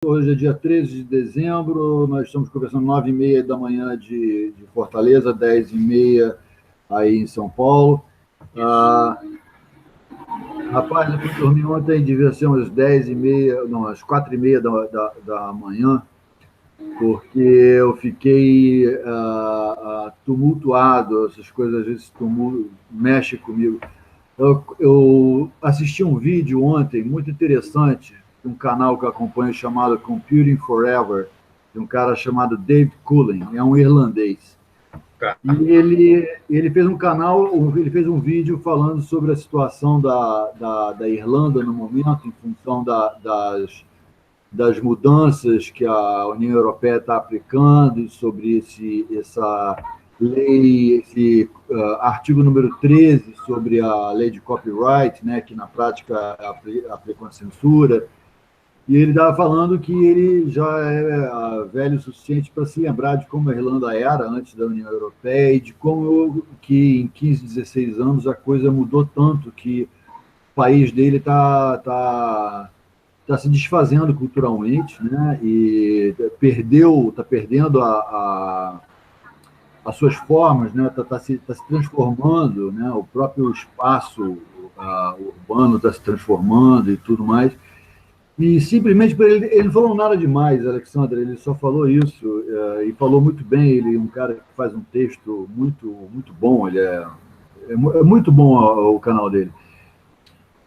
Hoje é dia 13 de dezembro, nós estamos conversando 9h30 da manhã de Fortaleza, 10h30 aí em São Paulo. Rapaz, eu fui dormir ontem, devia ser umas 10h30, não, às 4h30 da manhã, porque eu fiquei tumultuado, essas coisas às vezes mexem comigo. Eu assisti um vídeo ontem muito interessante de um canal que eu acompanho chamado Computing Forever, de um cara chamado David Cullen, é um irlandês. Tá. E ele fez um canal, ele fez um vídeo falando sobre a situação da Irlanda no momento, em função das mudanças que a União Europeia está aplicando, sobre essa lei, esse artigo número 13 sobre a lei de copyright, né, que na prática aplicou a censura. E ele estava falando que ele já é velho o suficiente para se lembrar de como a Irlanda era antes da União Europeia e de como que em 15, 16 anos a coisa mudou tanto que o país dele está se desfazendo culturalmente, né? E está perdendo as suas formas, né? Tá se transformando, né? O próprio espaço urbano está se transformando e tudo mais. E simplesmente para ele não falou nada demais, Alexandre, ele só falou isso, e falou muito bem. Ele é um cara que faz um texto muito bom, é muito bom o canal dele.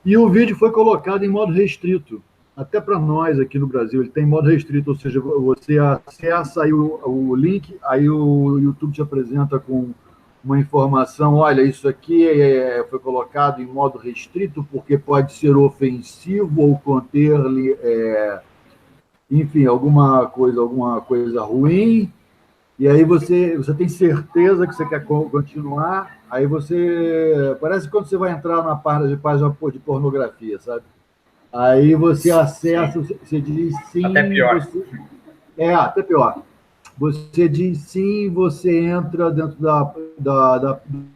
E o vídeo foi colocado em modo restrito, até para nós aqui no Brasil. Ele tem modo restrito, ou seja, você acessa aí o link, aí o YouTube te apresenta com uma informação: olha, isso aqui foi colocado em modo restrito porque pode ser ofensivo ou conter, enfim, alguma coisa ruim. E aí você tem certeza que você quer continuar, aí você... Parece quando você vai entrar na página de pornografia, sabe? Aí você acessa, Sim. você diz Até sim, pior. até pior. Você diz sim, você entra dentro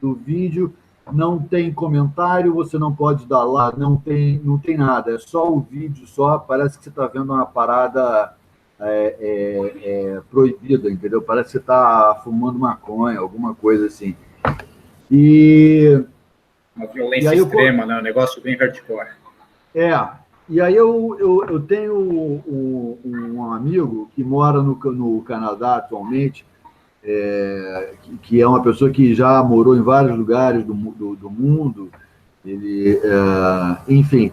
do vídeo, não tem comentário, você não pode dar lá, não tem nada, é só o vídeo, só parece que você está vendo uma parada proibida, entendeu? Parece que você está fumando maconha, alguma coisa assim. E, Uma e violência aí eu, extrema, né? Um negócio bem hardcore. É, e aí eu tenho um amigo que mora no Canadá atualmente, que é uma pessoa que já morou em vários lugares do mundo, enfim.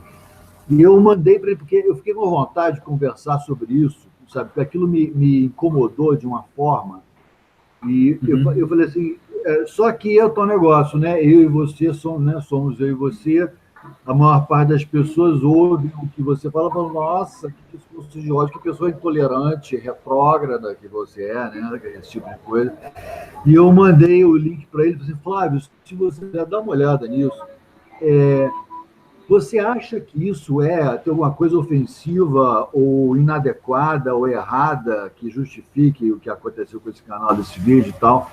E eu mandei para ele, porque eu fiquei com vontade de conversar sobre isso, sabe? Porque aquilo me incomodou de uma forma. E eu falei assim, só que é o teu negócio, né? Eu e você somos, né? Somos eu e você. A maior parte das pessoas ouve o que você fala, fala: nossa, que discurso de ódio, que pessoa intolerante, retrógrada que você é, né? Esse tipo de coisa. E eu mandei o link para ele, falei: Flávio, se você dá uma olhada nisso, você acha que isso tem alguma coisa ofensiva ou inadequada ou errada que justifique o que aconteceu com esse canal, desse vídeo e tal?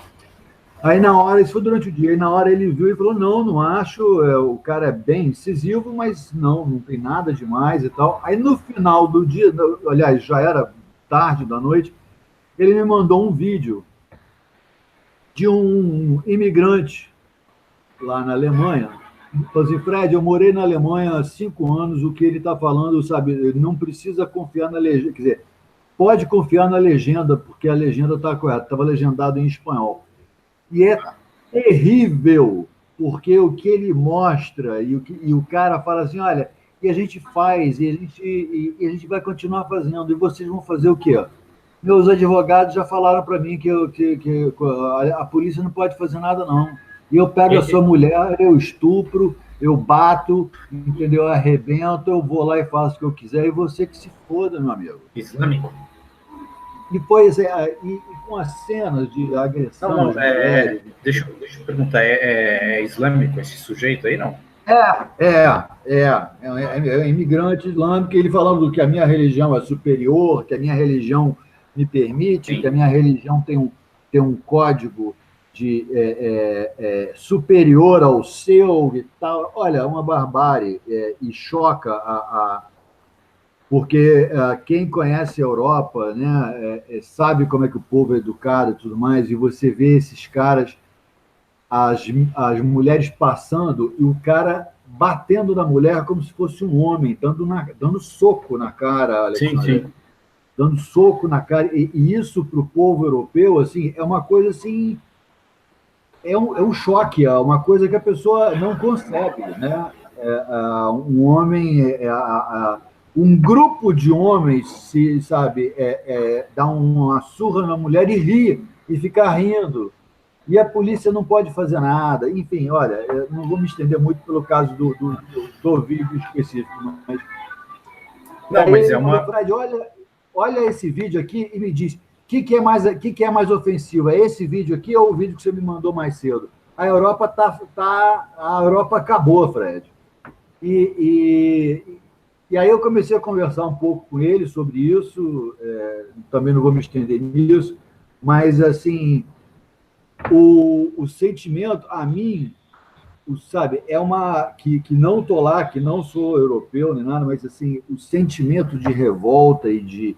Aí na hora, isso foi durante o dia, aí na hora ele viu e falou: não, não acho, o cara é bem incisivo, mas não tem nada demais e tal. Aí no final do dia, aliás, já era tarde da noite, ele me mandou um vídeo de um imigrante lá na Alemanha. Falou assim: Fred, eu morei na Alemanha há 5 anos, o que ele está falando, sabe, ele não precisa confiar na legenda, quer dizer, pode confiar na legenda, porque a legenda está correta, estava legendado em espanhol. E é terrível, porque o que ele mostra e o cara fala assim: olha, e a gente faz, e a gente vai continuar fazendo, e vocês vão fazer o quê? Meus advogados já falaram para mim que a polícia não pode fazer nada, não. E eu pego a sua mulher, eu estupro, eu bato, entendeu? Eu arrebento, eu vou lá e faço o que eu quiser, e você que se foda, meu amigo. Islâmico? E foi assim, e com as cenas de Não, agressão não. às mulheres. Deixa eu perguntar. É islâmico esse sujeito aí, não? É imigrante islâmico, ele falando que a minha religião é superior, que a minha religião me permite, que a Sim. minha religião tem um código superior ao seu e tal. Olha, uma barbárie, e choca porque quem conhece a Europa, né, sabe como é que o povo é educado e tudo mais, e você vê esses caras, as, as mulheres passando e o cara batendo na mulher como se fosse um homem, dando soco na cara, Sim, Alexandre, sim. dando soco na cara, e isso para o povo europeu, assim, é uma coisa assim, é um choque, é uma coisa que a pessoa não concebe, né? Um homem, um grupo de homens, se sabe, dá uma surra na mulher e ri, e fica rindo. E a polícia não pode fazer nada. Enfim, olha, eu não vou me estender muito pelo caso do vídeo específico, mas Não, aí mas ele é falou, uma. Fred, olha esse vídeo aqui e me diz, que é mais ofensivo? É esse vídeo aqui ou o vídeo que você me mandou mais cedo? A Europa acabou, Fred. E, e aí eu comecei a conversar um pouco com ele sobre isso, também não vou me estender nisso, mas assim, o sentimento, a mim, sabe, é uma que não estou lá, que não sou europeu nem nada, mas assim, o sentimento de revolta e de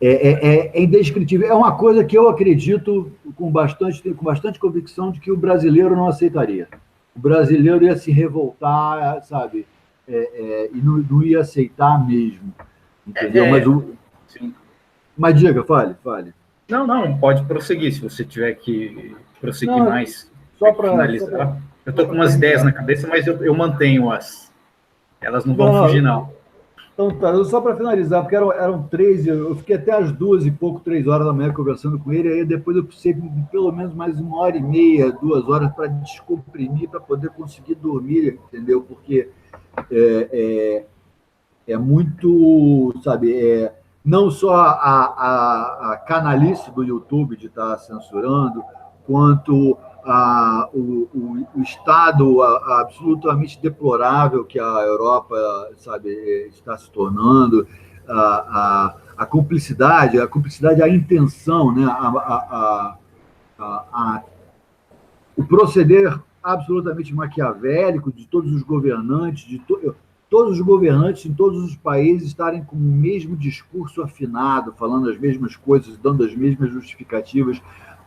é indescritível. É uma coisa que eu acredito com bastante convicção de que o brasileiro não aceitaria. O brasileiro ia se revoltar, sabe, e não ia aceitar mesmo, entendeu? É, é, sim. Mas diga, fale. Não, não, pode prosseguir. Se você tiver que prosseguir Não, mais, só finalizar. Eu estou com umas para ideias entrar. na cabeça, mas eu mantenho as. Elas não vão Não, fugir, não, não. então tá, só para finalizar, porque eram 3, eu fiquei até as 2 e pouco, 3 horas da manhã conversando com ele, aí depois eu precisei de pelo menos mais 1 hora e meia, 2 horas para descomprimir, para poder conseguir dormir, entendeu? Porque é, é muito, sabe, não só a canalice do YouTube de estar censurando, quanto o estado absolutamente deplorável que a Europa, sabe, está se tornando, a cumplicidade, a intenção, né, a, o proceder absolutamente maquiavélico de todos os governantes, todos os governantes em todos os países estarem com o mesmo discurso afinado, falando as mesmas coisas, dando as mesmas justificativas,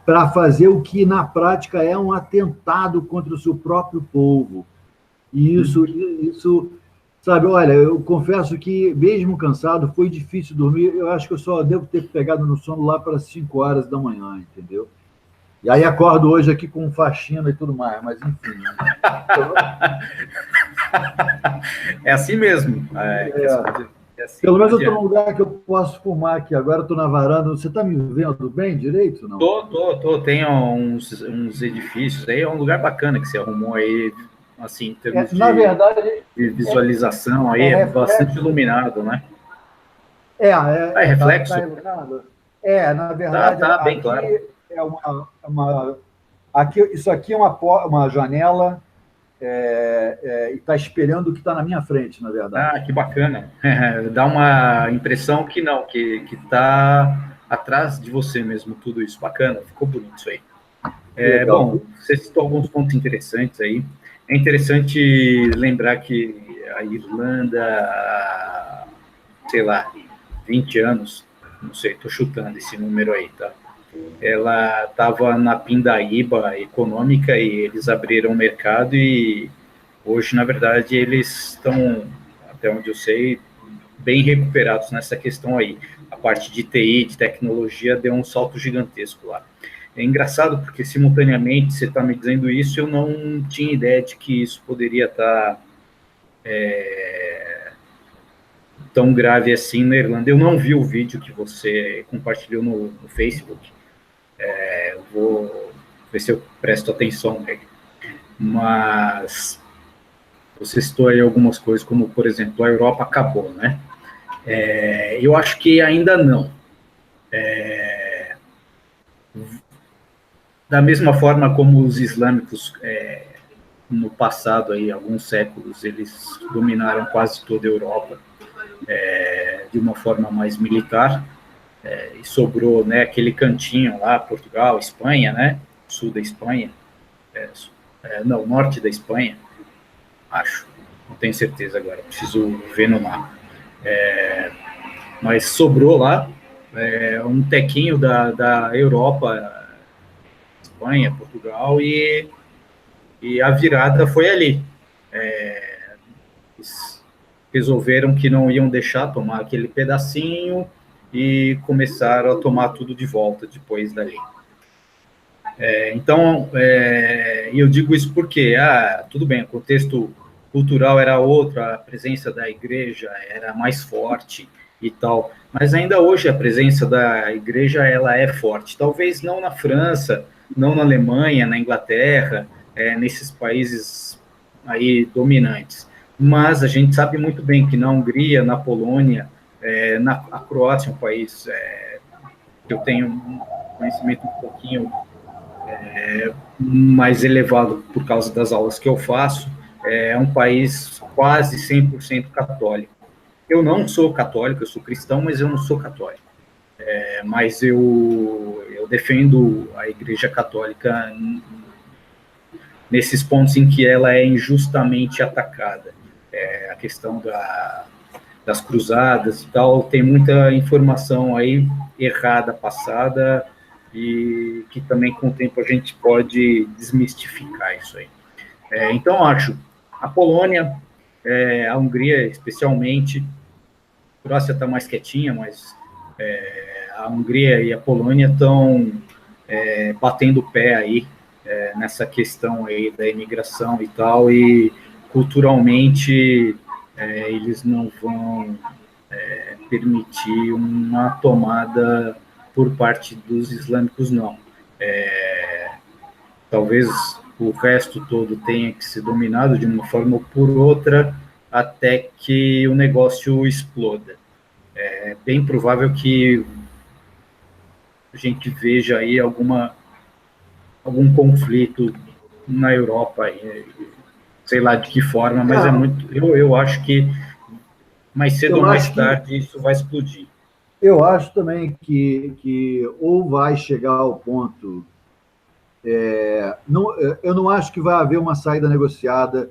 para fazer o que na prática é um atentado contra o seu próprio povo. E isso, sabe, olha, eu confesso que, mesmo cansado, foi difícil dormir. Eu acho que eu só devo ter pegado no sono lá para 5 horas da manhã, entendeu? E aí acordo hoje aqui com faxina e tudo mais, mas enfim. É assim mesmo. Pelo menos eu estou num lugar que eu posso fumar aqui. Agora eu estou na varanda. Você está me vendo bem direito? Não? Tô. Tem uns edifícios aí, é um lugar bacana que você arrumou aí, assim, em termos Na verdade, de visualização aí, é é bastante reflexo. iluminado, né? É, Ah, é tá reflexo? iluminado? Na verdade, Tá, bem aqui claro. é aqui, isso aqui é uma janela e está espelhando o que está na minha frente, na Ah, verdade. que bacana. Dá uma impressão que não, que tá atrás de você mesmo, tudo isso. Bacana, ficou bonito isso aí. Que legal. Bom, você citou alguns pontos interessantes aí. É interessante lembrar que a Irlanda, sei lá, 20 anos, não sei, estou chutando esse número aí, tá? Ela estava na pindaíba econômica e eles abriram o mercado e hoje, na verdade, eles estão, até onde eu sei, bem recuperados nessa questão aí. A parte de TI, de tecnologia, deu um salto gigantesco lá. É engraçado porque, simultaneamente, você está me dizendo isso, eu não tinha ideia de que isso poderia estar tão grave assim na Irlanda. Eu não vi o vídeo que você compartilhou no Facebook. Eu vou ver se eu presto atenção nele. Mas você citou aí algumas coisas, como, por exemplo, a Europa acabou, né? Eu acho que ainda não. Da mesma forma como os islâmicos, no passado, aí, alguns séculos, eles dominaram quase toda a Europa de uma forma mais militar, e sobrou, né, aquele cantinho lá, Portugal, Espanha, né? Sul da Espanha, não, norte da Espanha, acho. Não tenho certeza agora, preciso ver no mapa. Mas sobrou lá um tequinho da Europa, Espanha, Portugal, e a virada foi ali. Eles resolveram que não iam deixar tomar aquele pedacinho e começaram a tomar tudo de volta depois dali. Então, eu digo isso porque, tudo bem, o contexto cultural era outro, a presença da igreja era mais forte e tal, mas ainda hoje a presença da igreja, ela é forte, talvez não na França, não na Alemanha, na Inglaterra, nesses países aí dominantes, mas a gente sabe muito bem que na Hungria, na Polônia, a Croácia é um país que eu tenho um conhecimento um pouquinho mais elevado por causa das aulas que eu faço, é um país quase 100% católico. Eu não sou católico, eu sou cristão, mas eu não sou católico. Mas eu defendo a Igreja Católica nesses pontos em que ela é injustamente atacada. A questão das cruzadas e tal, tem muita informação aí errada passada, e que também com o tempo a gente pode desmistificar isso aí. Então, acho, a Polônia, a Hungria especialmente, a Croácia está mais quietinha, mas a Hungria e a Polônia estão batendo o pé aí nessa questão aí da imigração e tal, e culturalmente eles não vão permitir uma tomada por parte dos islâmicos, não. Talvez o resto todo tenha que ser dominado de uma forma ou por outra até que o negócio exploda. É bem provável que a gente veja aí algum conflito na Europa, sei lá de que forma, mas eu acho que mais cedo ou mais tarde isso vai explodir. Eu acho também que ou vai chegar ao ponto... eu não acho que vai haver uma saída negociada.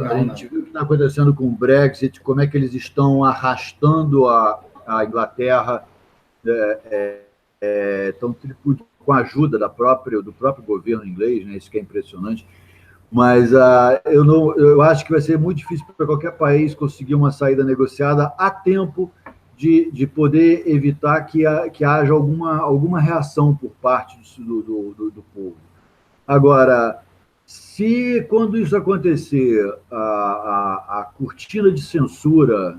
A gente viu o que está acontecendo com o Brexit, como é que eles estão arrastando a Inglaterra, estão com a ajuda do próprio governo inglês, né? Isso que é impressionante. Mas eu acho que vai ser muito difícil para qualquer país conseguir uma saída negociada a tempo de poder evitar que haja alguma reação por parte do povo. Agora, se quando isso acontecer, a cortina de censura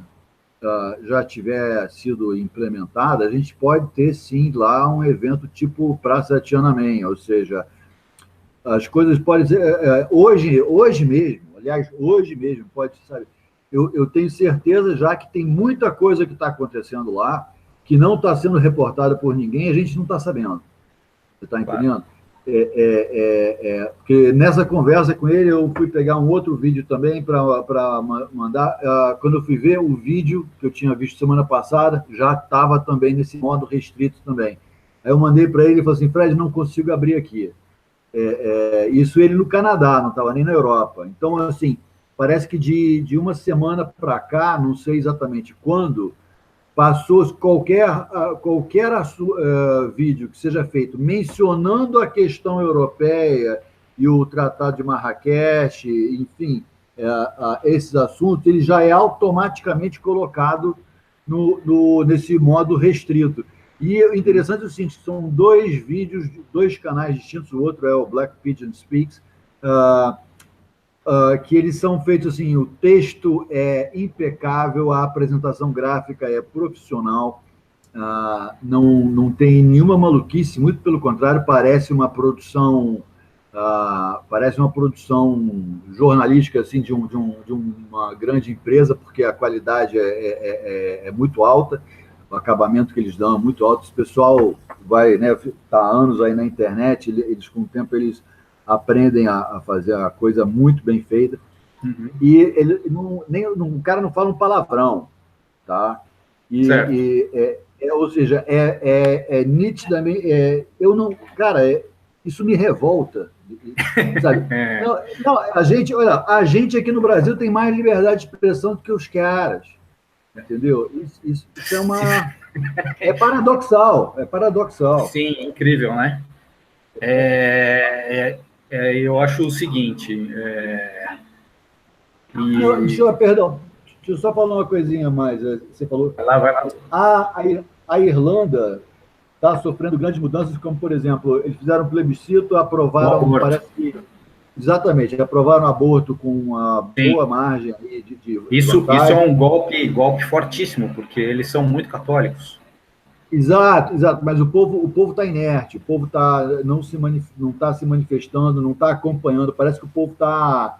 já tiver sido implementada, a gente pode ter, sim, lá um evento tipo Praça Tiananmen, ou seja, as coisas podem ser... hoje mesmo, aliás, hoje mesmo, pode, sabe... Eu tenho certeza já que tem muita coisa que está acontecendo lá que não está sendo reportada por ninguém, a gente não está sabendo. Você está entendendo? Porque nessa conversa com ele, eu fui pegar um outro vídeo também para mandar. Quando eu fui ver o vídeo que eu tinha visto semana passada, já estava também nesse modo restrito também. Aí eu mandei para ele e falei assim, Fred, não consigo abrir aqui. Isso ele no Canadá, não estava nem na Europa. Então, assim... Parece que de uma semana para cá, não sei exatamente quando, passou qualquer vídeo que seja feito mencionando a questão europeia e o Tratado de Marrakech, enfim, esses assuntos, ele já é automaticamente colocado nesse modo restrito. E o interessante é o seguinte, são dois vídeos, dois canais distintos, o outro é o Black Pigeon Speaks, que eles são feitos assim, o texto é impecável, a apresentação gráfica é profissional, não tem nenhuma maluquice, muito pelo contrário, parece uma produção jornalística assim, de uma grande empresa, porque a qualidade é muito alta, o acabamento que eles dão é muito alto, esse pessoal vai, né, tá há anos aí na internet, eles com o tempo eles aprendem a fazer a coisa muito bem feita. Uhum. E o cara não fala um palavrão, tá? Ou seja, nitidamente... isso me revolta, sabe? Não, a gente aqui no Brasil tem mais liberdade de expressão do que os caras. entendeu? Isso é uma... É paradoxal. Sim, incrível, né? Eu acho o seguinte, Não, perdão, deixa eu só falar uma coisinha a mais. Você falou, vai lá. a Irlanda está sofrendo grandes mudanças, como, por exemplo, eles fizeram um plebiscito, aprovaram, parece que, exatamente, aprovaram aborto com uma boa margem aí de isso é um golpe fortíssimo, porque eles são muito católicos. Exato, mas o povo está inerte, o povo não está se manifestando, não está acompanhando, parece que o povo tá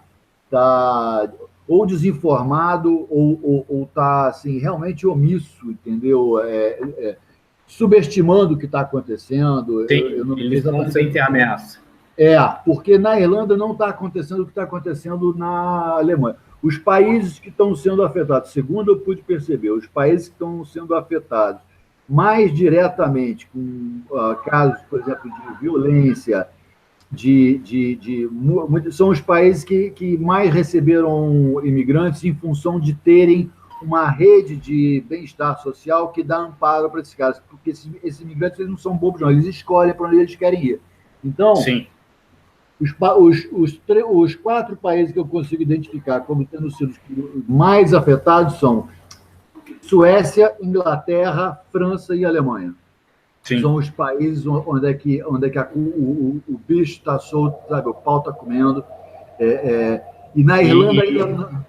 ou desinformado ou está assim, realmente omisso, entendeu? Subestimando o que está acontecendo. Sim, eles não sentem ameaça. Porque na Irlanda não está acontecendo o que está acontecendo na Alemanha. Os países que estão sendo afetados, segundo eu pude perceber, os países que estão sendo afetados mais diretamente com casos, por exemplo, de violência, são os países que mais receberam imigrantes em função de terem uma rede de bem-estar social que dá amparo para esses caras, porque esses imigrantes eles não são bobos, não, eles escolhem para onde eles querem ir. Então, sim, os 4 países que eu consigo identificar como tendo sido mais afetados são Suécia, Inglaterra, França e Alemanha. Sim. São os países onde é que o bicho está solto, sabe? O pau está comendo. E na Irlanda ainda...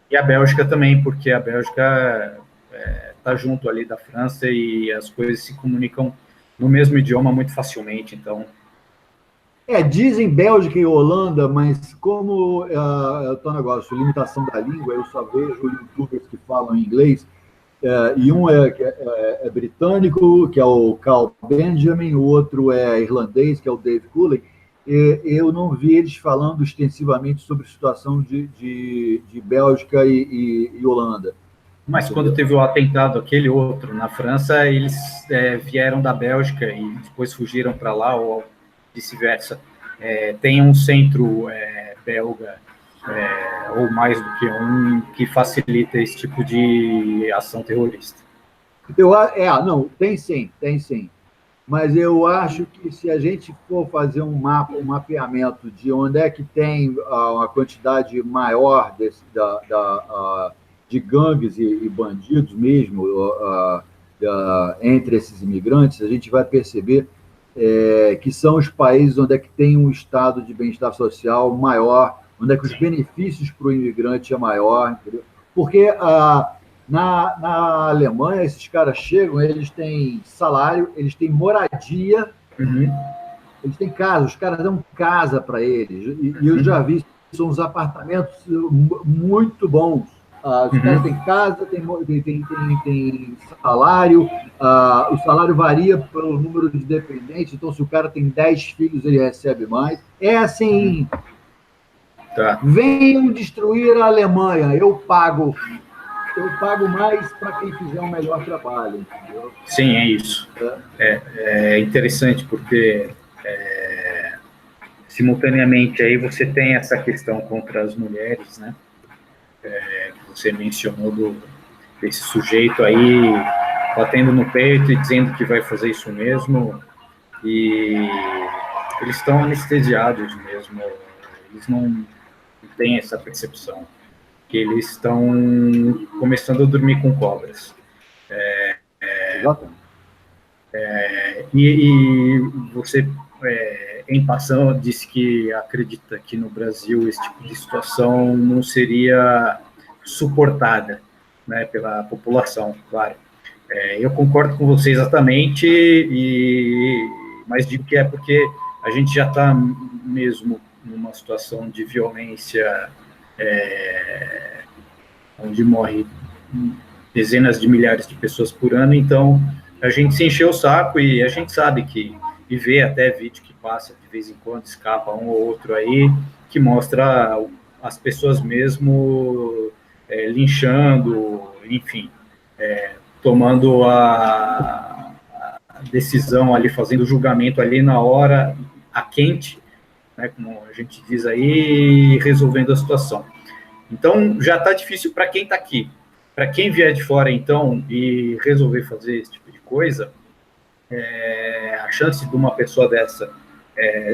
E a Bélgica também, porque a Bélgica está junto ali da França e as coisas se comunicam no mesmo idioma muito facilmente, então... Dizem Bélgica e Holanda, mas como o teu negócio, limitação da língua, eu só vejo youtubers que falam inglês, e um é britânico, que é o Carl Benjamin, o outro é irlandês, que é o Dave Cullen. Eu não vi eles falando extensivamente sobre a situação de Bélgica e Holanda. Mas quando teve o atentado, aquele outro, na França, eles vieram da Bélgica e depois fugiram para lá, ou vice-versa. Tem um centro belga, ou mais do que um, que facilita esse tipo de ação terrorista. Não, tem sim. Mas eu acho que se a gente for fazer um mapeamento de onde é que tem uma quantidade maior de gangues e bandidos mesmo entre esses imigrantes, a gente vai perceber que são os países onde é que tem um estado de bem-estar social maior, onde é que os benefícios para o imigrante é maior, entendeu? Porque na Alemanha, esses caras chegam, eles têm salário, eles têm moradia, eles têm casa, os caras dão casa para eles. E eu já vi, são uns apartamentos muito bons. Os caras têm casa, têm salário, o salário varia pelo número de dependentes, então se o cara tem 10 filhos, ele recebe mais. É assim, venham destruir a Alemanha, eu pago mais para quem fizer um melhor trabalho, entendeu? Sim, é isso. É interessante porque simultaneamente aí você tem essa questão contra as mulheres, né? Que você mencionou desse sujeito aí batendo no peito e dizendo que vai fazer isso mesmo, e eles estão anestesiados mesmo, eles não têm essa percepção que eles estão começando a dormir com cobras. E você, em passando, disse que acredita que no Brasil esse tipo de situação não seria suportada, né, pela população, claro. Eu concordo com você exatamente, mas digo que é porque a gente já está mesmo numa situação de violência onde morre dezenas de milhares de pessoas por ano, então a gente se encheu o saco e a gente sabe e vê até vídeo que passa de vez em quando, escapa um ou outro aí, que mostra as pessoas mesmo linchando, enfim, tomando a decisão ali, fazendo o julgamento ali na hora, a quente, né, como a gente diz aí, resolvendo a situação. Então, já está difícil para quem está aqui. para quem vier de fora, então, e resolver fazer esse tipo de coisa, a chance de uma pessoa dessa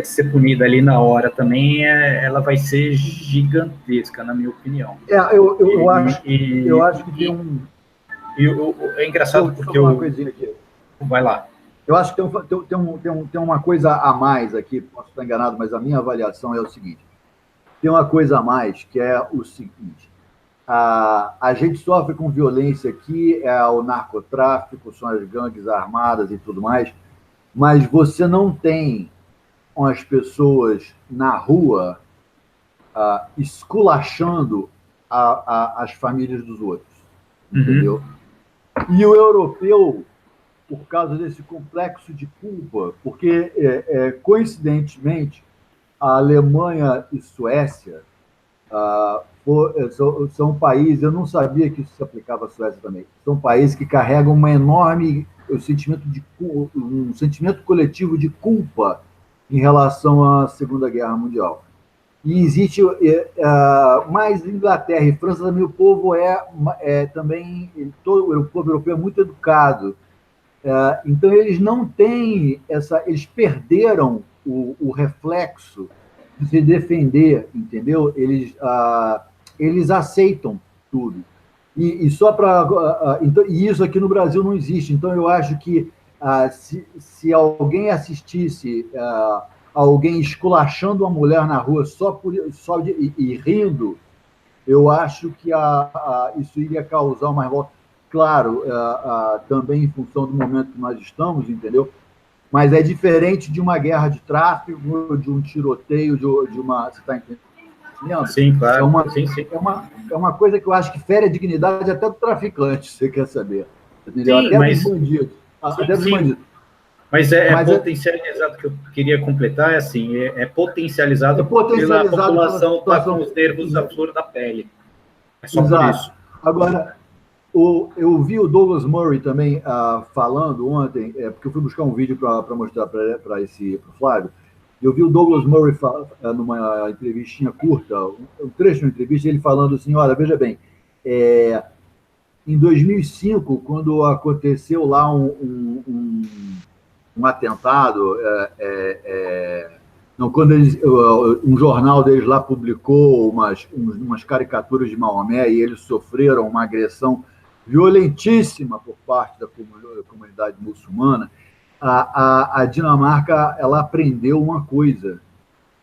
ser punida ali na hora também, ela vai ser gigantesca, na minha opinião. Eu acho que tem um... É engraçado porque uma coisinha aqui. Vai lá. Eu acho que tem uma coisa a mais aqui, posso estar enganado, mas a minha avaliação é o seguinte. Tem uma coisa a mais, que é o seguinte. A gente sofre com violência aqui, é o narcotráfico, são as gangues armadas e tudo mais, mas você não tem as pessoas na rua esculachando as famílias dos outros, entendeu? E o europeu, por causa desse complexo de culpa, porque, coincidentemente, a Alemanha e Suécia são países, eu não sabia que isso se aplicava à Suécia também, são países que carregam uma enorme um sentimento coletivo de culpa em relação à Segunda Guerra Mundial. E existe mais Inglaterra e França também, o povo também, todo o povo europeu é muito educado. Então eles não têm eles perderam o reflexo de se defender, entendeu? Eles aceitam tudo. E só para então, e isso aqui no Brasil não existe. Então eu acho que se alguém assistisse alguém esculachando uma mulher na rua e rindo, eu acho que isso iria causar uma revolta. Claro, também em função do momento que nós estamos, entendeu? Mas é diferente de uma guerra de tráfico, de um tiroteio, de uma... Você está entendendo? Sim, claro. Sim. É uma coisa que eu acho que fere a dignidade até do traficante, você quer saber. Entendeu? Sim, até dos bandidos. Até dos bandidos. Mas potencializado, que eu queria completar, assim, potencializado, pela população estar com os nervos à flor da pele. É só por isso. Agora, eu vi o Douglas Murray também falando ontem, porque eu fui buscar um vídeo para mostrar para o Flávio, eu vi o Douglas Murray numa entrevistinha curta, um trecho de uma entrevista, ele falando assim, olha, veja bem, em 2005, quando aconteceu lá um atentado, quando um jornal deles lá publicou umas caricaturas de Maomé e eles sofreram uma agressão violentíssima por parte da comunidade muçulmana, a Dinamarca ela aprendeu uma coisa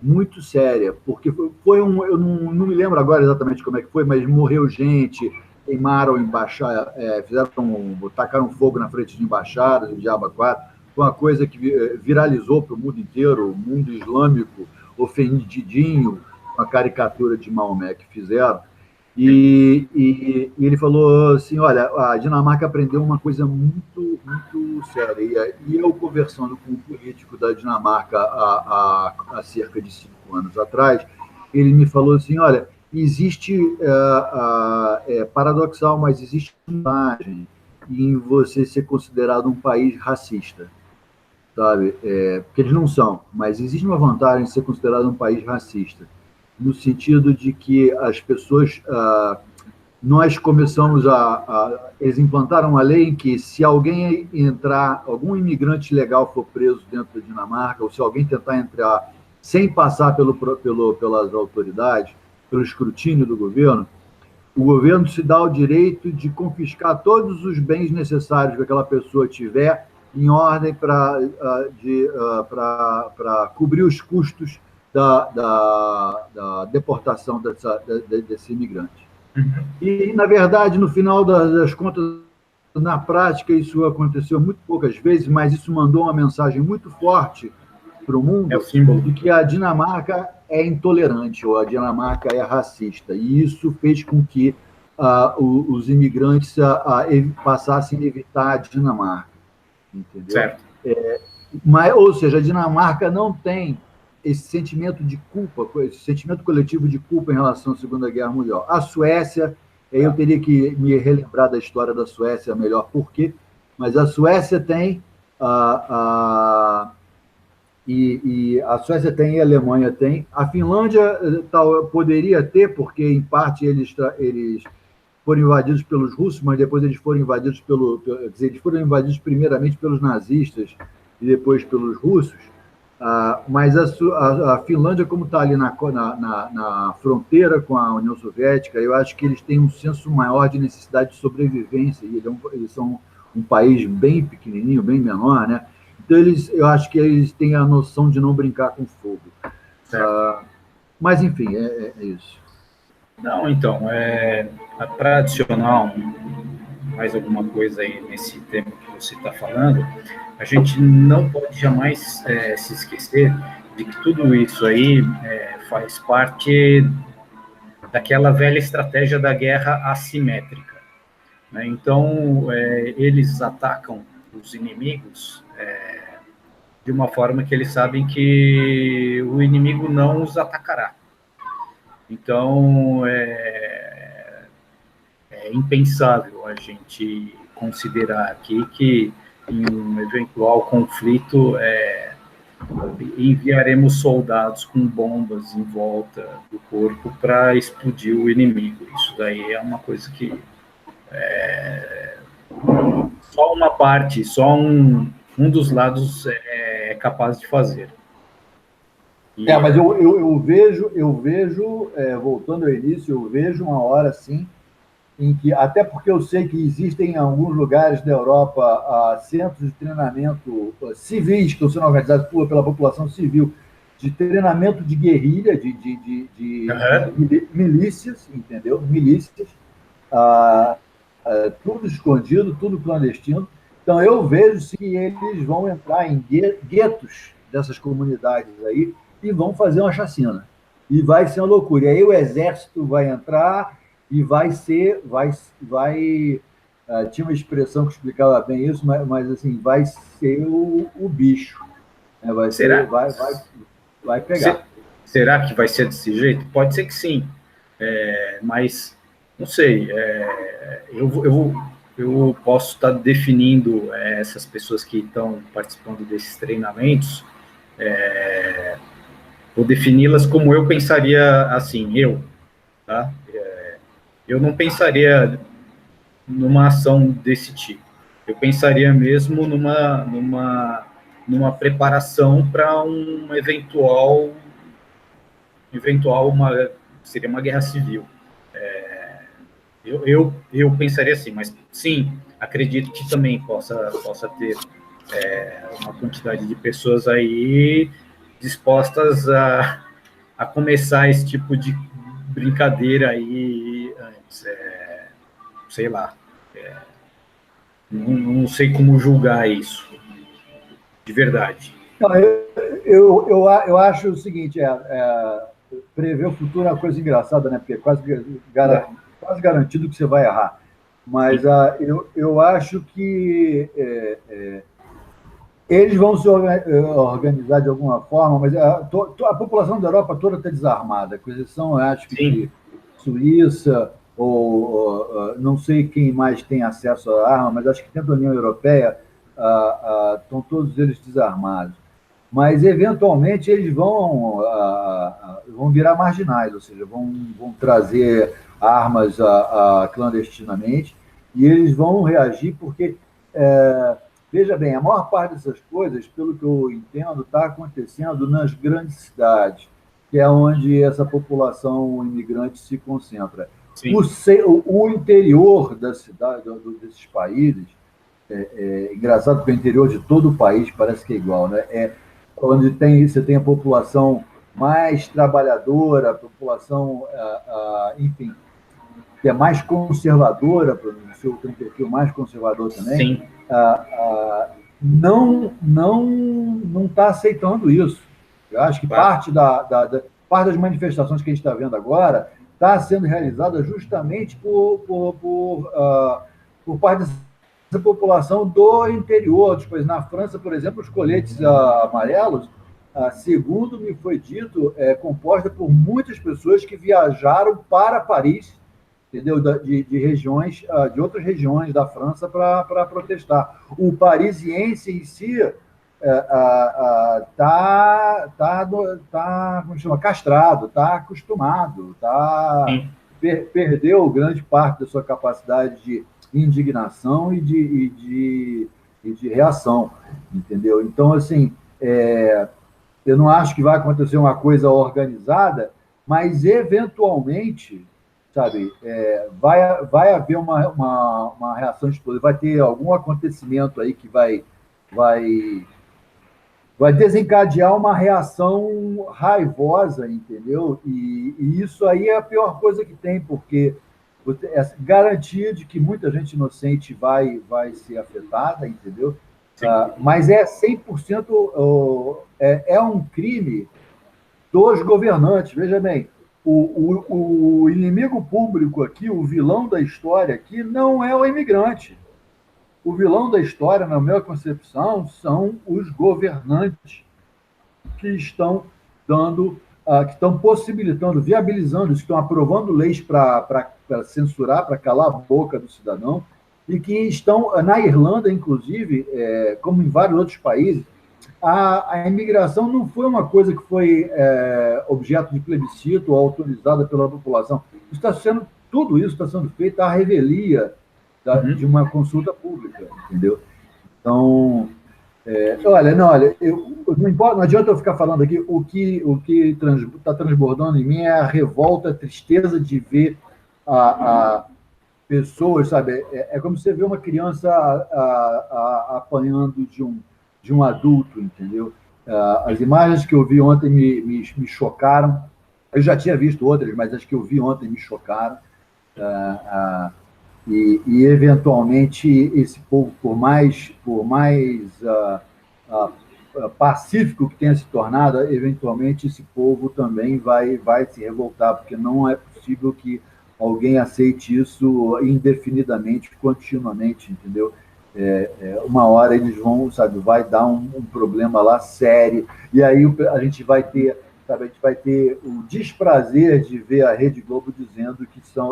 muito séria, porque eu não me lembro agora exatamente como é que foi, mas morreu gente, queimaram embaixadas, tacaram fogo na frente de embaixadas, o Diabo 4, foi uma coisa que viralizou para o mundo inteiro, o mundo islâmico ofendidinho, uma caricatura de Maomé que fizeram. E ele falou assim, olha, a Dinamarca aprendeu uma coisa muito, muito séria. E eu, conversando com um político da Dinamarca há cerca de 5 anos atrás, ele me falou assim, olha, existe, paradoxal, mas existe vantagem em você ser considerado um país racista, sabe? Porque eles não são, mas existe uma vantagem em ser considerado um país racista, no sentido de que as pessoas... nós começamos eles implantaram uma lei em que se alguém algum imigrante ilegal for preso dentro da Dinamarca, ou se alguém tentar entrar sem passar pelas autoridades, pelo escrutínio do governo, o governo se dá o direito de confiscar todos os bens necessários que aquela pessoa tiver em ordem para cobrir os custos da deportação desse imigrante. E, na verdade, no final das contas, na prática, isso aconteceu muito poucas vezes, mas isso mandou uma mensagem muito forte para o mundo de que a Dinamarca é intolerante ou a Dinamarca é racista. E isso fez com que os imigrantes passassem a evitar a Dinamarca. Entendeu? Certo. Ou seja, a Dinamarca não tem esse sentimento de culpa, esse sentimento coletivo de culpa em relação à Segunda Guerra Mundial. A Suécia, eu teria que me relembrar da história da Suécia melhor por quê, mas a Suécia tem, e a Suécia tem e a Alemanha tem. A Finlândia poderia ter, porque, em parte, eles foram invadidos pelos russos, mas depois eles foram invadidos quer dizer, eles foram invadidos primeiramente pelos nazistas e depois pelos russos. Mas a Finlândia, como está ali na fronteira com a União Soviética, eu acho que eles têm um senso maior de necessidade de sobrevivência, e eles são um país bem pequenininho, bem menor, né? Então, eu acho que eles têm a noção de não brincar com fogo. Mas, enfim, é isso. Não, então, para adicionar mais alguma coisa aí nesse tema que você está falando, a gente não pode jamais se esquecer de que tudo isso aí faz parte daquela velha estratégia da guerra assimétrica, né? Então, eles atacam os inimigos de uma forma que eles sabem que o inimigo não os atacará. Então, é impensável a gente considerar aqui que em um eventual conflito enviaremos soldados com bombas em volta do corpo para explodir o inimigo. Isso daí é uma coisa que só uma parte, só um dos lados é capaz de fazer. Mas eu vejo, voltando ao início, eu vejo uma hora, sim, em que, até porque eu sei que existem em alguns lugares da Europa centros de treinamento civis, que estão sendo organizados pela população civil, de treinamento de guerrilha, de milícias, entendeu? Milícias, tudo escondido, tudo clandestino. Então, eu vejo sim, que eles vão entrar em guetos dessas comunidades aí e vão fazer uma chacina. E vai ser uma loucura. E aí o exército vai entrar e vai ser... tinha uma expressão que explicava bem isso, mas assim, vai ser o bicho. Né? Vai pegar. Será que vai ser desse jeito? Pode ser que sim. Mas, não sei. Eu posso estar definindo essas pessoas que estão participando desses treinamentos, vou defini-las como eu pensaria, assim, tá? Eu não pensaria numa ação desse tipo. Eu pensaria mesmo numa preparação para um eventual seria uma guerra civil. Eu pensaria assim, mas sim, acredito que também possa ter uma quantidade de pessoas aí dispostas a começar esse tipo de brincadeira aí antes. Sei lá. Não sei como julgar isso, de verdade. Não, eu acho o seguinte, prever o futuro é uma coisa engraçada, né? Porque é quase garantido que você vai errar. Mas eu acho que eles vão se organizar de alguma forma, mas a população da Europa toda está desarmada, com exceção, acho que de Suíça, ou não sei quem mais tem acesso à arma, mas acho que dentro da União Europeia estão todos eles desarmados. Mas, eventualmente, eles vão virar marginais, ou seja, vão trazer armas clandestinamente, e eles vão reagir porque, veja bem, a maior parte dessas coisas, pelo que eu entendo, está acontecendo nas grandes cidades, que é onde essa população imigrante se concentra. O interior da cidade, desses países, engraçado porque o interior de todo o país parece que é igual, né? Onde você tem a população mais trabalhadora, a população, enfim, que é mais conservadora, o seu tem um perfil mais conservador também, não está aceitando isso. Eu acho que parte das manifestações que a gente está vendo agora está sendo realizada justamente por parte dessa população do interior dos países. Na França, por exemplo, os coletes amarelos, segundo me foi dito, é composta por muitas pessoas que viajaram para Paris, entendeu? De regiões, de outras regiões da França para protestar. O parisiense em si como chama, castrado, está acostumado, está perdeu grande parte da sua capacidade de indignação e de reação, entendeu? Então, assim, eu não acho que vai acontecer uma coisa organizada, mas, eventualmente, sabe, vai haver uma reação explosiva, vai ter algum acontecimento aí que vai desencadear uma reação raivosa, entendeu? E isso aí é a pior coisa que tem, porque é garantia de que muita gente inocente vai ser afetada, entendeu? Mas é 100% é um crime dos governantes. Veja bem, o inimigo público aqui, o vilão da história aqui, não é o imigrante. O vilão da história, na minha concepção, são os governantes que estão que estão possibilitando, viabilizando, estão aprovando leis para censurar, para calar a boca do cidadão, e que estão, na Irlanda, inclusive, como em vários outros países, a imigração não foi uma coisa que foi objeto de plebiscito ou autorizada pela população. Tudo isso está sendo feito à revelia de uma consulta pública, entendeu? Então, olha, não adianta eu ficar falando aqui, o que está transbordando em mim é a revolta, a tristeza de ver a pessoas, sabe? É como você vê uma criança apanhando de um adulto, entendeu? As imagens que eu vi ontem me chocaram. Eu já tinha visto outras, mas as que eu vi ontem me chocaram. E eventualmente, esse povo, por mais pacífico que tenha se tornado, eventualmente esse povo também vai se revoltar, porque não é possível que alguém aceite isso indefinidamente, continuamente, entendeu? Uma hora eles vão, sabe, vai dar um problema lá sério, e aí a gente vai ter o desprazer de ver a Rede Globo dizendo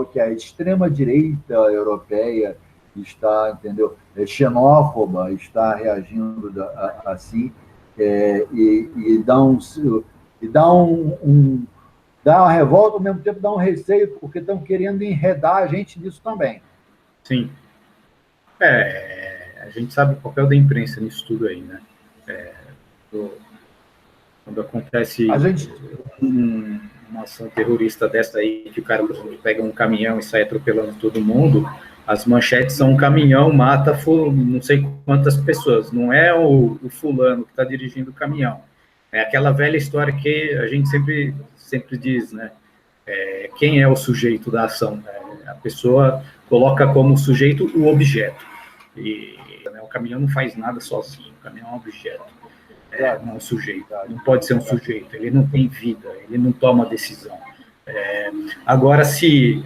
que a extrema-direita europeia está, entendeu, xenófoba, está reagindo assim, e dá uma revolta, ao mesmo tempo dá um receio, porque estão querendo enredar a gente nisso também. Sim. A gente sabe o papel da imprensa nisso tudo aí, né? Quando acontece uma ação terrorista dessa aí, que o cara, por exemplo, pega um caminhão e sai atropelando todo mundo, as manchetes são: um caminhão mata não sei quantas pessoas. Não é o fulano que está dirigindo o caminhão. É aquela velha história que a gente sempre diz, né? Quem é o sujeito da ação? A pessoa coloca como sujeito o objeto. E o caminhão não faz nada sozinho, o caminhão é um objeto. Não é um sujeito, não pode ser um sujeito, ele não tem vida, ele não toma decisão. Agora, se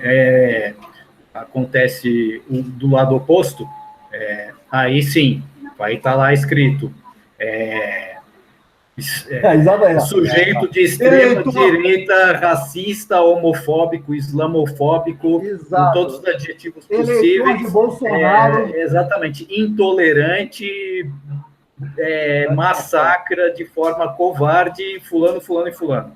acontece do lado oposto, aí sim, vai estar lá escrito sujeito de extrema direita, racista, homofóbico, islamofóbico, com todos os adjetivos possíveis. De Bolsonaro. Exatamente, intolerante, massacra de forma covarde fulano, fulano e fulano.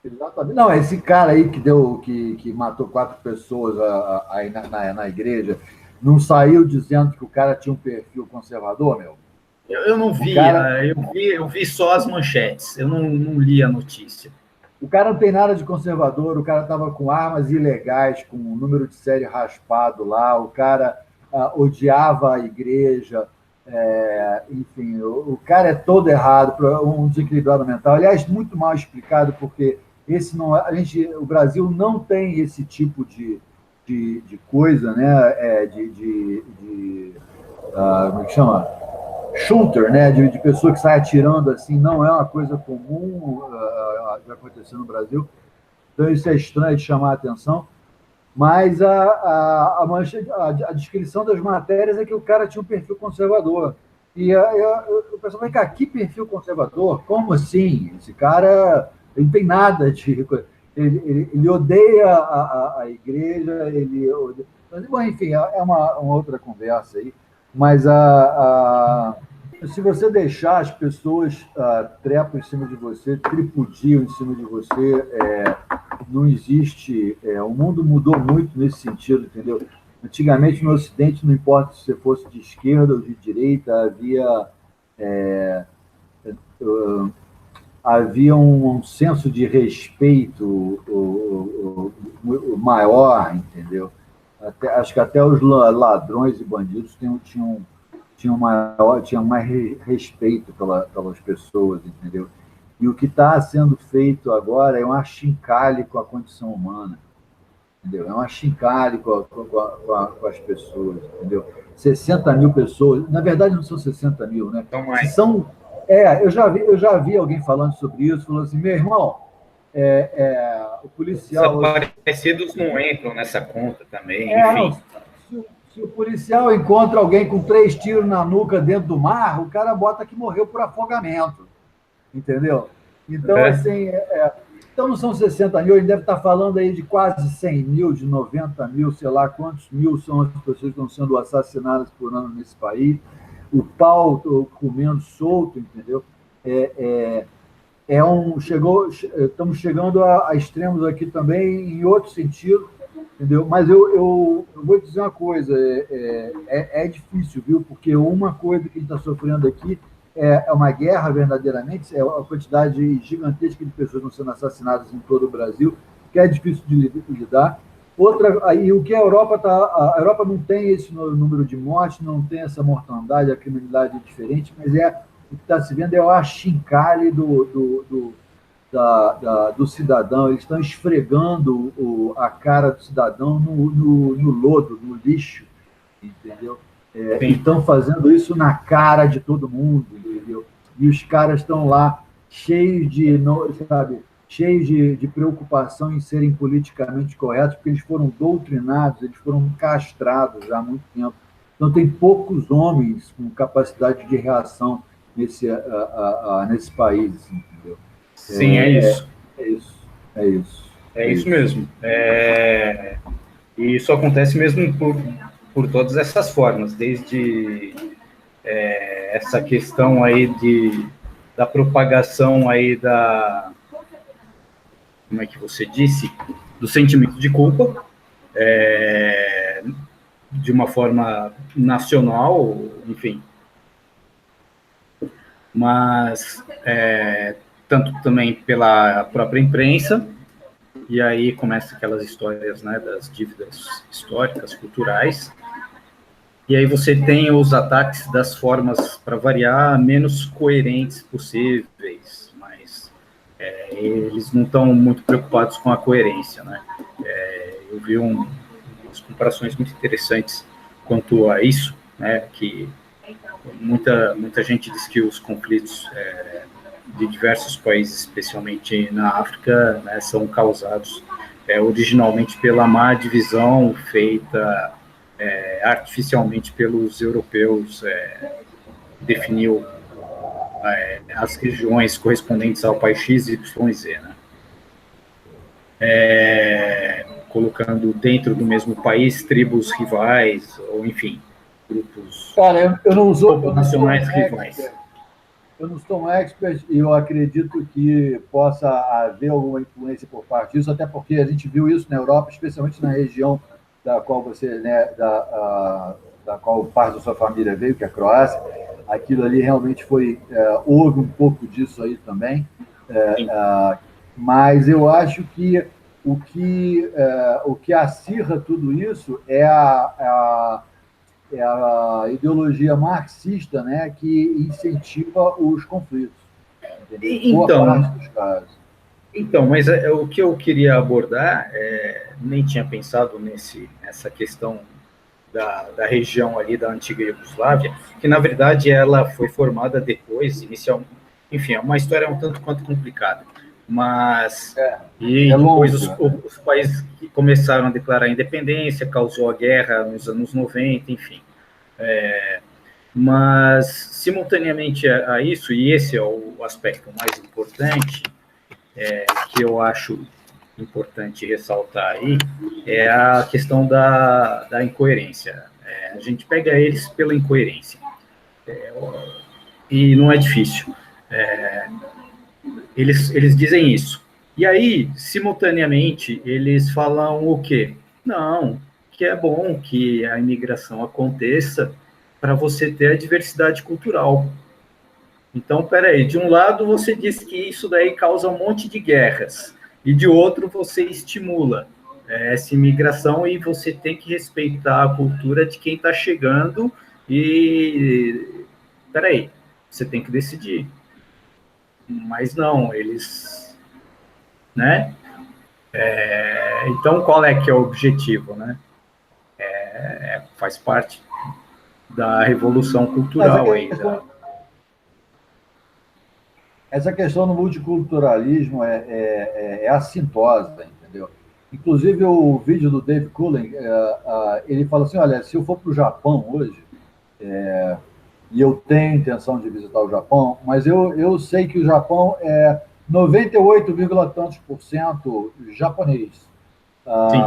Exatamente. Não, esse cara aí que matou 4 pessoas aí na igreja, não saiu dizendo que o cara tinha um perfil conservador, meu? Eu não vi, eu vi só as manchetes, eu não li a notícia. O cara não tem nada de conservador, o cara estava com armas ilegais, com o número de série raspado lá, o cara odiava a igreja, enfim, o cara é todo errado, um desequilibrado mental. Aliás, muito mal explicado, porque o Brasil não tem esse tipo de coisa, né? Como é que chama? Shooter, né? De pessoa que sai atirando assim, não é uma coisa comum que vai acontecer no Brasil. Então, isso é estranho de chamar a atenção. Mas a descrição das matérias é que o cara tinha um perfil conservador. E o pessoal vai cá, que perfil conservador? Como assim? Esse cara ele tem nada de... Ele odeia a igreja, ele odeia... Bom, enfim, é uma outra conversa aí. Mas se você deixar as pessoas trepam em cima de você, tripudiam em cima de você, não existe... o mundo mudou muito nesse sentido, entendeu? Antigamente, no Ocidente, não importa se você fosse de esquerda ou de direita, havia um senso de respeito o maior, entendeu? Acho que até os ladrões e bandidos tinham mais respeito pelas pessoas, entendeu? E o que está sendo feito agora é um achincalhe com a condição humana, entendeu? É um achincalhe com as pessoas, entendeu? 60 mil pessoas, na verdade não são 60 mil, né? Então, mais. Eu já vi alguém falando sobre isso, falando assim, meu irmão, o policial... Desaparecidos não entram nessa conta também, enfim. Se o policial encontra alguém com 3 tiros na nuca dentro do mar, o cara bota que morreu por afogamento, entendeu? Então, assim, então não são 60 mil, ele deve estar falando aí de quase 100 mil, de 90 mil, sei lá quantos mil são as pessoas que estão sendo assassinadas por ano nesse país. O pau comendo solto, entendeu? Estamos chegando a extremos aqui também, em outro sentido, entendeu? Mas eu vou te dizer uma coisa, é difícil, viu? Porque uma coisa que a gente está sofrendo aqui é uma guerra, verdadeiramente, é a quantidade gigantesca de pessoas que estão sendo assassinadas em todo o Brasil, que é difícil de lidar. Aí o que a Europa não tem esse número de mortes, não tem essa mortandade, a criminalidade é diferente, mas o que está se vendo é o achincalhe do cidadão. Eles estão esfregando a cara do cidadão no lodo, no lixo, entendeu? E estão fazendo isso na cara de todo mundo, entendeu? E os caras estão lá cheios de preocupação em serem politicamente corretos, porque eles foram doutrinados, eles foram castrados já há muito tempo. Então, tem poucos homens com capacidade de reação nesse país, entendeu? Sim, é isso. É isso mesmo. E isso acontece mesmo por todas essas formas, desde essa questão aí da propagação aí como é que você disse, do sentimento de culpa, de uma forma nacional, enfim, mas tanto também pela própria imprensa, e aí começa aquelas histórias, né, das dívidas históricas, culturais, e aí você tem os ataques das formas, para variar, menos coerentes possíveis, mas eles não estão muito preocupados com a coerência, né? Eu vi umas comparações muito interessantes quanto a isso, né, que muita gente diz que os conflitos de diversos países, especialmente na África, né, são causados originalmente pela má divisão feita artificialmente pelos europeus, definiu as regiões correspondentes ao país X, Y e Z, né? Colocando dentro do mesmo país tribos rivais, ou enfim, grupos populacionais rivais. Eu não sou um expert e eu acredito que possa haver alguma influência por parte disso, até porque a gente viu isso na Europa, especialmente na região da qual você, né, da qual parte da sua família veio, que é a Croácia. Aquilo ali realmente houve um pouco disso aí também, mas eu acho que o que acirra tudo isso é a ideologia marxista, né, que incentiva os conflitos. Então, mas o que eu queria abordar, nem tinha pensado nessa questão da região ali da antiga Iugoslávia, que na verdade ela foi formada depois, inicialmente, enfim, é uma história um tanto quanto complicada, mas depois os países que começaram a declarar independência, causou a guerra nos anos 90, enfim. Mas, simultaneamente a isso, e esse é o aspecto mais importante, que eu acho importante ressaltar aí, é a questão da incoerência. A gente pega eles pela incoerência. E não é difícil. Eles dizem isso. E aí, simultaneamente, eles falam o quê? Não, que é bom que a imigração aconteça para você ter a diversidade cultural. Então, peraí, de um lado você diz que isso daí causa um monte de guerras, e de outro você estimula essa imigração e você tem que respeitar a cultura de quem está chegando e, peraí, você tem que decidir. Mas não, eles, né? Então, qual é que é o objetivo, né? Faz parte da revolução Essa cultural aí. questão, essa questão do multiculturalismo é assintosa, entendeu? Inclusive, o vídeo do Dave Cullen, ele fala assim, olha, se eu for para o Japão hoje, e eu tenho intenção de visitar o Japão, mas eu sei que o Japão é 98, tantos por cento japonês. Sim.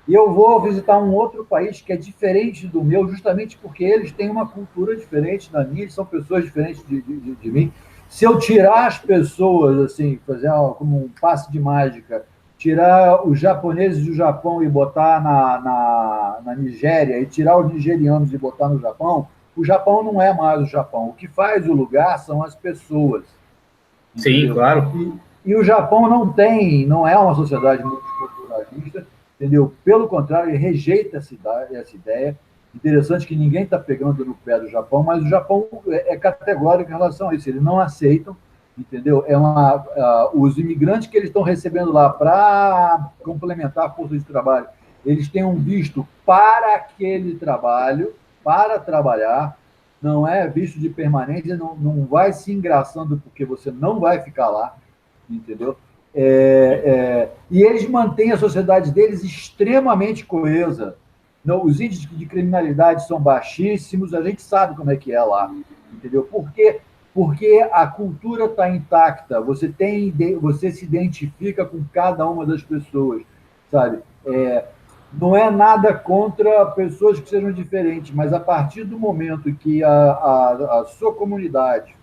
E eu vou visitar um outro país que é diferente do meu, justamente porque eles têm uma cultura diferente da minha, eles são pessoas diferentes de mim. Se eu tirar as pessoas, assim, fazer como um passe de mágica, tirar os japoneses do Japão e botar na Nigéria, e tirar os nigerianos e botar no Japão, o Japão não é mais o Japão. O que faz o lugar são as pessoas. Sim, Entendeu? claro. E o Japão não é uma sociedade multiculturalista, entendeu? Pelo contrário, ele rejeita essa ideia. Interessante que ninguém está pegando no pé do Japão, mas o Japão é categórico em relação a isso. Eles não aceitam, entendeu? Os imigrantes que eles estão recebendo lá para complementar a força de trabalho, eles têm um visto para aquele trabalho, para trabalhar, não é visto de permanência, não vai se engraçando porque você não vai ficar lá, entendeu? E eles mantêm a sociedade deles extremamente coesa. Não, os índices de criminalidade são baixíssimos, a gente sabe como é que é lá, entendeu? Porque a cultura está intacta, você se identifica com cada uma das pessoas, sabe? Não é nada contra pessoas que sejam diferentes, mas a partir do momento em que a sua comunidade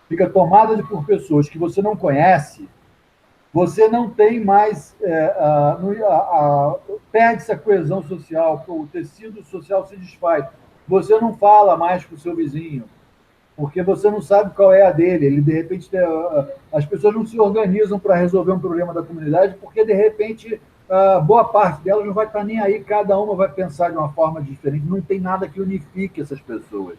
fica tomada por pessoas que você não conhece, você não tem mais, perde-se a coesão social, o tecido social se desfaz. Você não fala mais com o seu vizinho, porque você não sabe qual é a dele. Ele, de repente, as pessoas não se organizam para resolver um problema da comunidade, porque, de repente, boa parte delas não vai estar nem aí, cada uma vai pensar de uma forma diferente, não tem nada que unifique essas pessoas.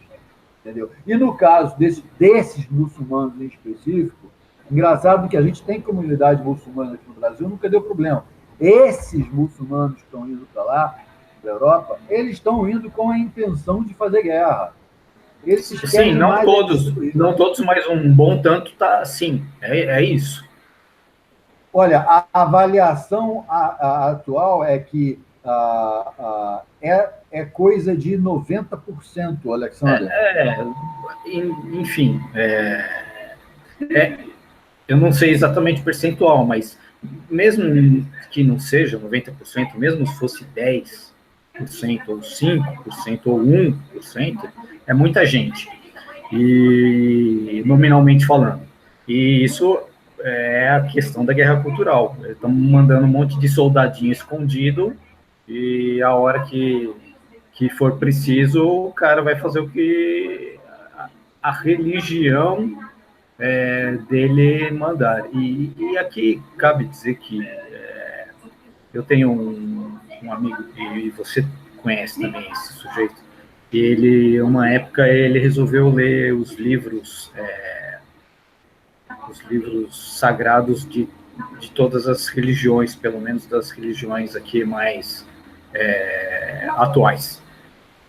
Entendeu? E no caso desses muçulmanos em específico, engraçado que a gente tem comunidade muçulmana aqui no Brasil, nunca deu problema. Esses muçulmanos que estão indo para lá, para a Europa, eles estão indo com a intenção de fazer guerra. Eles Sim, não todos, não todos, mas um bom tanto tá, sim, é isso. Olha, a avaliação atual é que é coisa de 90%, Alexandre. Enfim, eu não sei exatamente o percentual, mas mesmo que não seja 90%, mesmo se fosse 10%, ou 5%, ou 1%, é muita gente, e nominalmente falando. E isso é a questão da guerra cultural. Estamos mandando um monte de soldadinho escondido, e a hora que for preciso, o cara vai fazer o que a religião dele mandar. E aqui cabe dizer que eu tenho um amigo, e você conhece também esse sujeito, ele, uma época, ele resolveu ler os livros sagrados de todas as religiões, pelo menos das religiões aqui mais atuais.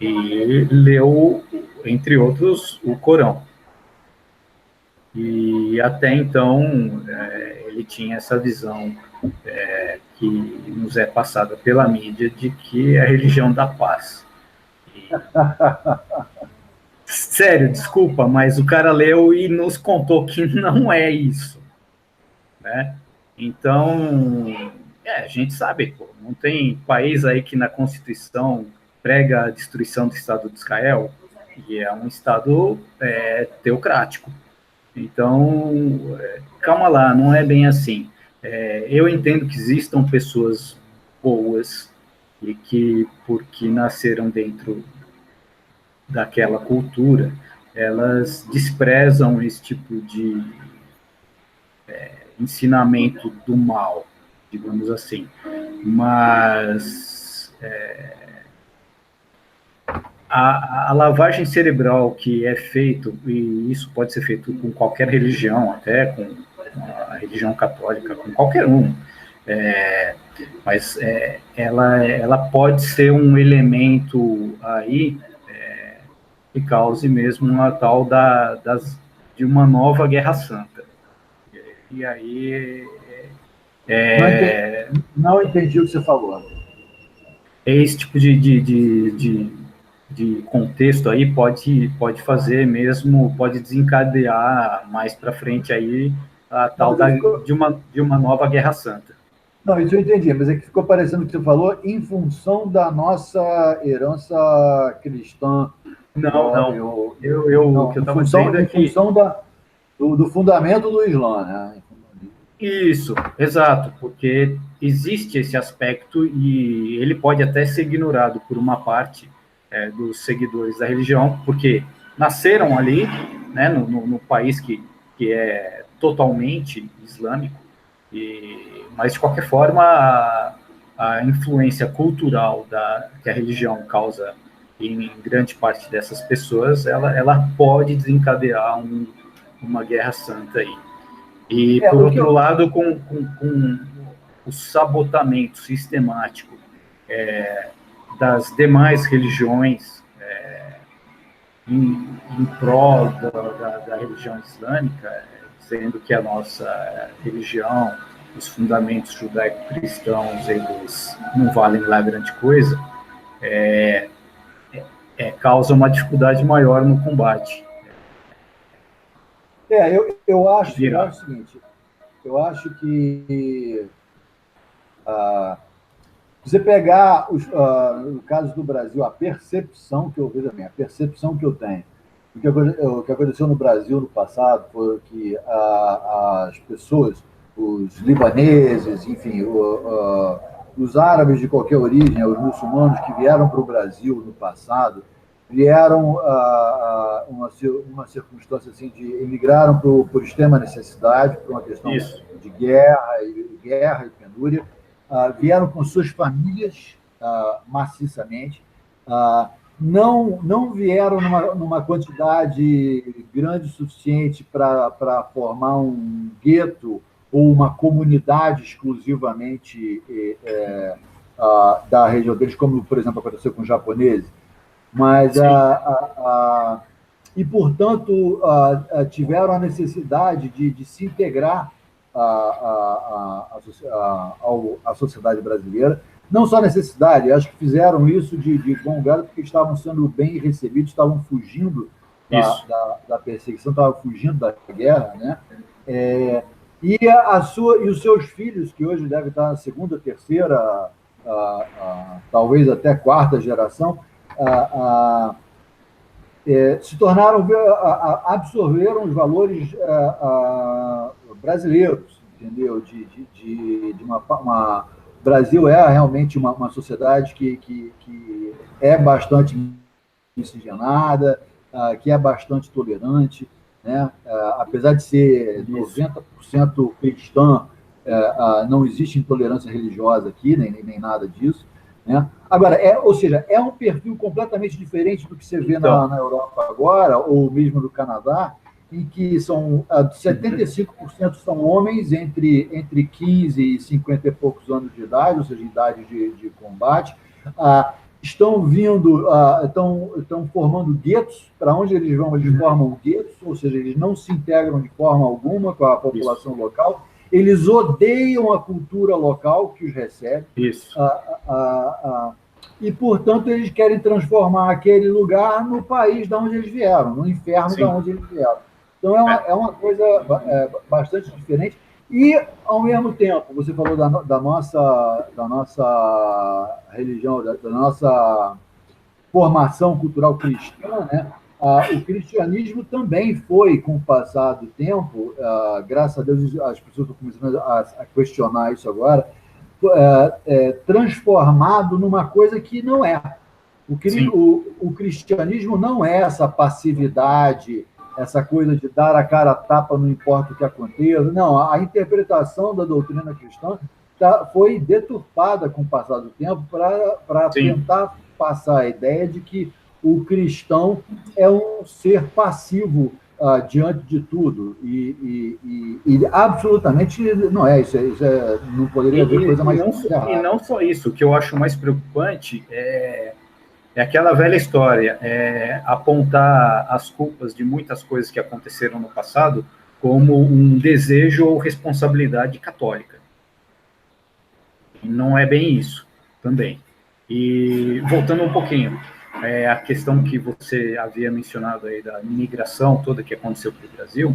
E leu, entre outros, o Corão. E até então ele tinha essa visão que nos é passada pela mídia de que é a religião da paz. Sério, desculpa, mas o cara leu e nos contou que não é isso, né? Então, a gente sabe, pô, não tem país aí que na Constituição prega a destruição do Estado de Israel, e é um Estado teocrático. Então, calma lá, não é bem assim. Eu entendo que existam pessoas boas e que, porque nasceram dentro daquela cultura, elas desprezam esse tipo de ensinamento do mal, digamos assim. Mas a lavagem cerebral que é feito, e isso pode ser feito com qualquer religião, até com a religião católica, com qualquer um, mas ela pode ser um elemento aí que cause mesmo uma tal de uma nova guerra santa. E aí não entendi o que você falou. Esse tipo de contexto aí pode fazer mesmo, pode desencadear mais para frente aí a tal de uma nova guerra santa. Não, isso eu entendi, mas é que ficou parecendo que você falou em função da nossa herança cristã. Não. O que eu estava dizendo é que... Em função do fundamento do Islã, né? Isso, exato, porque existe esse aspecto e ele pode até ser ignorado por uma parte dos seguidores da religião, porque nasceram ali, né, no país que é totalmente islâmico, mas de qualquer forma a influência cultural que a religião causa em grande parte dessas pessoas, ela pode desencadear uma guerra santa aí. E, por outro lado, com o sabotamento sistemático das demais religiões em prol da religião islâmica, dizendo que a nossa religião, os fundamentos judaico-cristãos, eles não valem lá grande coisa, causa uma dificuldade maior no combate. Eu acho o seguinte, eu acho que você pegar, no caso do Brasil, a percepção que eu vejo, a percepção que eu tenho, o que aconteceu no Brasil no passado foi que as pessoas, os libaneses, enfim, os árabes de qualquer origem, os muçulmanos que vieram para o Brasil no passado, vieram uma circunstância assim de emigraram por extrema necessidade, por uma questão de guerra e penúria, vieram com suas famílias maciçamente, não vieram numa quantidade grande o suficiente para formar um gueto ou uma comunidade exclusivamente da região deles, como, por exemplo, aconteceu com os japoneses, mas e, portanto, tiveram a necessidade de se integrar à sociedade brasileira. Não só necessidade, acho que fizeram isso de bom grado porque estavam sendo bem recebidos, estavam fugindo da perseguição, estavam fugindo da guerra, né? E os seus filhos, que hoje devem estar na segunda, terceira, talvez até quarta geração, se tornaram, absorveram os valores brasileiros, entendeu? De uma Brasil é realmente uma sociedade que é bastante miscigenada, que é bastante tolerante, né? Apesar de ser 90% cristã, não existe intolerância religiosa aqui, nem nada disso, né? Agora, ou seja, é um perfil completamente diferente do que você vê na Europa agora, ou mesmo no Canadá, em que 75% são homens entre 15 e 50 e poucos anos de idade, ou seja, idade de combate, estão vindo, estão formando guetos. Para onde eles vão, eles formam guetos, ou seja, eles não se integram de forma alguma com a população local, eles odeiam a cultura local que os recebe. E, portanto, eles querem transformar aquele lugar no país de onde eles vieram, no inferno de onde eles vieram. Então, é uma coisa bastante diferente. E, ao mesmo tempo, você falou da nossa religião, da nossa formação cultural cristã, né? o cristianismo também foi, com o passar do tempo, graças a Deus as pessoas estão começando a questionar isso agora, transformado numa coisa que não é. O cristianismo não é essa passividade, essa coisa de dar a cara a tapa, não importa o que aconteça. Não, a interpretação da doutrina cristã foi deturpada com o passar do tempo para tentar passar a ideia de que o cristão é um ser passivo diante de tudo. E absolutamente não é isso. Não poderia haver coisa mais errada. E não só isso. O que eu acho mais preocupante é aquela velha história, apontar as culpas de muitas coisas que aconteceram no passado como um desejo ou responsabilidade católica. E não é bem isso, também. E voltando um pouquinho, a questão que você havia mencionado aí da imigração toda que aconteceu para o Brasil,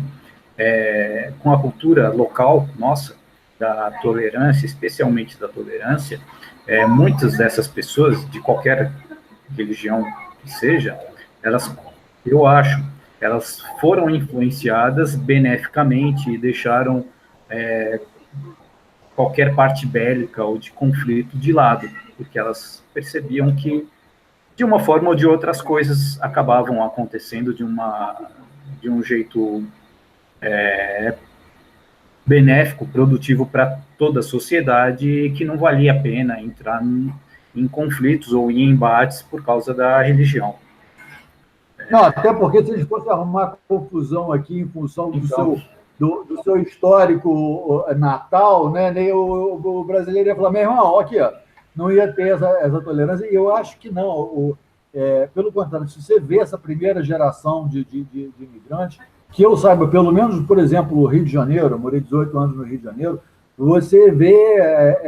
com a cultura local nossa, da tolerância, especialmente da tolerância, muitas dessas pessoas, de qualquer religião que seja, elas foram influenciadas beneficamente e deixaram qualquer parte bélica ou de conflito de lado, porque elas percebiam que, de uma forma ou de outra, as coisas acabavam acontecendo de um jeito benéfico, produtivo para toda a sociedade, e que não valia a pena entrar em conflitos ou em embates por causa da religião. Não, até porque se a gente fosse arrumar confusão aqui em função do seu histórico natal, né, o brasileiro ia falar, meu irmão, aqui, ó, não ia ter essa tolerância, e eu acho que não. Pelo contrário, se você vê essa primeira geração de imigrantes, que eu saiba, pelo menos, por exemplo, o Rio de Janeiro, eu morei 18 anos no Rio de Janeiro, você vê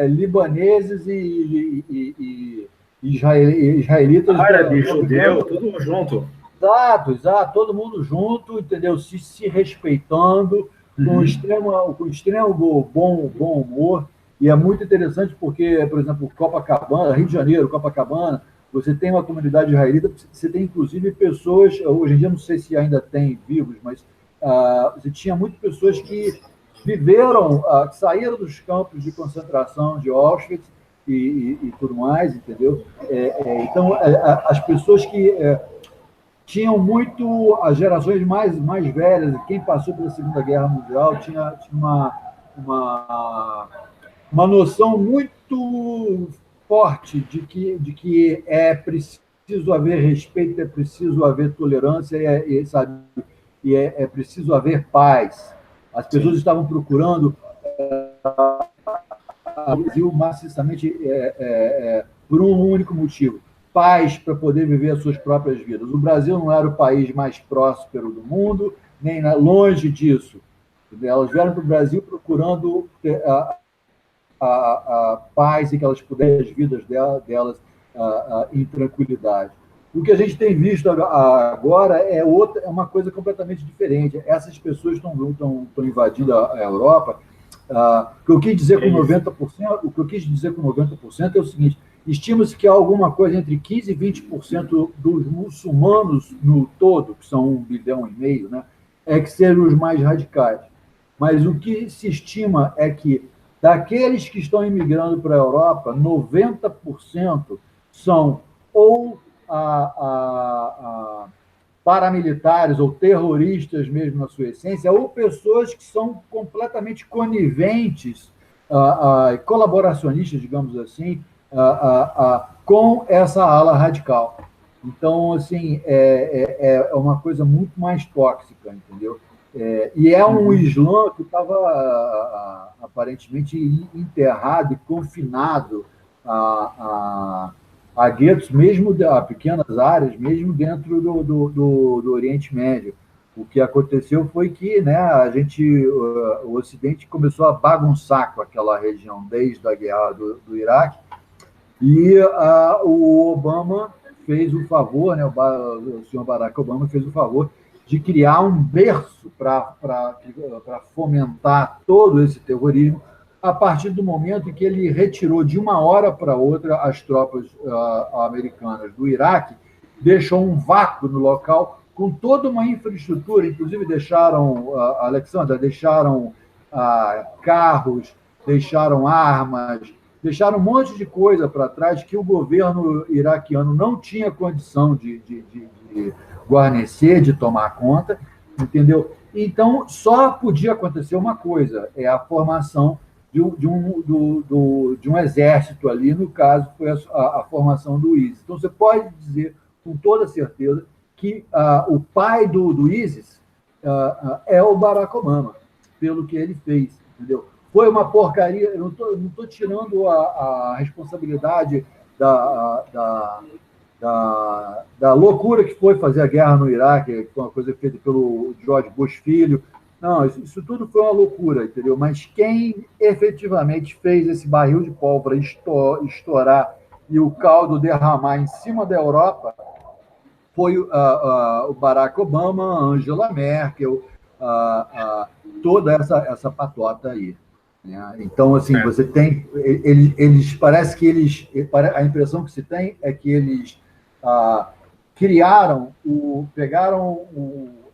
libaneses e israelitas... Árabe, judeu, tudo junto. Exato, todo mundo junto, entendeu? Se respeitando, com extremo bom humor, e é muito interessante porque, por exemplo, Copacabana, Rio de Janeiro, Copacabana, você tem uma comunidade israelita, você tem inclusive pessoas, hoje em dia não sei se ainda tem vivos, mas você tinha muitas pessoas que viveram, que saíram dos campos de concentração de Auschwitz e tudo mais, entendeu? Então, as pessoas que tinham muito, as gerações mais velhas, quem passou pela Segunda Guerra Mundial, tinha uma noção muito forte de que é preciso haver respeito, é preciso haver tolerância, e é preciso haver paz. As pessoas estavam procurando o Brasil maciçamente por um único motivo: paz para poder viver as suas próprias vidas. O Brasil não era o país mais próspero do mundo, nem longe disso. Elas vieram para o Brasil procurando a paz e que elas pudessem as vidas delas em tranquilidade. O que a gente tem visto agora é uma coisa completamente diferente. Essas pessoas estão invadindo a Europa. O que eu quis dizer com 90% é o seguinte: estima-se que há alguma coisa entre 15% e 20% dos muçulmanos no todo, que são 1,5 bilhão, né, que sejam os mais radicais. Mas o que se estima é que, daqueles que estão imigrando para a Europa, 90% são ou paramilitares ou terroristas mesmo na sua essência, ou pessoas que são completamente coniventes, colaboracionistas, digamos assim, com essa ala radical. Então, assim, é uma coisa muito mais tóxica, entendeu? E é um Islã que estava aparentemente enterrado e confinado a guetos, mesmo a pequenas áreas, mesmo dentro do Oriente Médio. O que aconteceu foi que, né, o Ocidente começou a bagunçar com aquela região desde a guerra do Iraque, e o Obama fez o favor, né, o senhor Barack Obama fez o favor de criar um berço para fomentar todo esse terrorismo, a partir do momento em que ele retirou de uma hora para outra as tropas americanas do Iraque, deixou um vácuo no local com toda uma infraestrutura, inclusive deixaram, Alexandra, deixaram carros, deixaram armas, deixaram um monte de coisa para trás que o governo iraquiano não tinha condição de guarnecer, de tomar conta, entendeu? Então, só podia acontecer uma coisa, é a formação de um exército ali, no caso, foi a formação do ISIS. Então, você pode dizer com toda certeza que o pai do ISIS é o Barack Obama, pelo que ele fez, entendeu? Foi uma porcaria, eu não estou tirando a responsabilidade da loucura que foi fazer a guerra no Iraque, que foi uma coisa feita pelo George Bush filho. Não, isso tudo foi uma loucura, entendeu? Mas quem efetivamente fez esse barril de pólvora estourar e o caldo derramar em cima da Europa foi o Barack Obama, a Angela Merkel, toda essa patota aí. Né? Então, assim, você tem... Eles parece que eles... A impressão que se tem é que eles pegaram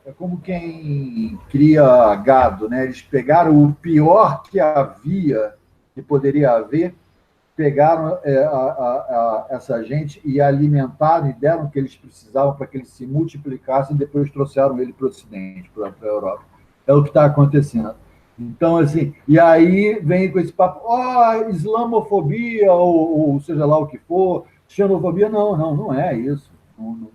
é como quem cria gado, né? Eles pegaram o pior que havia, que poderia haver, pegaram essa gente e alimentaram e deram o que eles precisavam para que eles se multiplicassem e depois trouxeram ele para o Ocidente, para a Europa. É o que está acontecendo. Então, assim, e aí vem com esse papo, islamofobia, ou seja lá o que for, xenofobia, não é isso. Não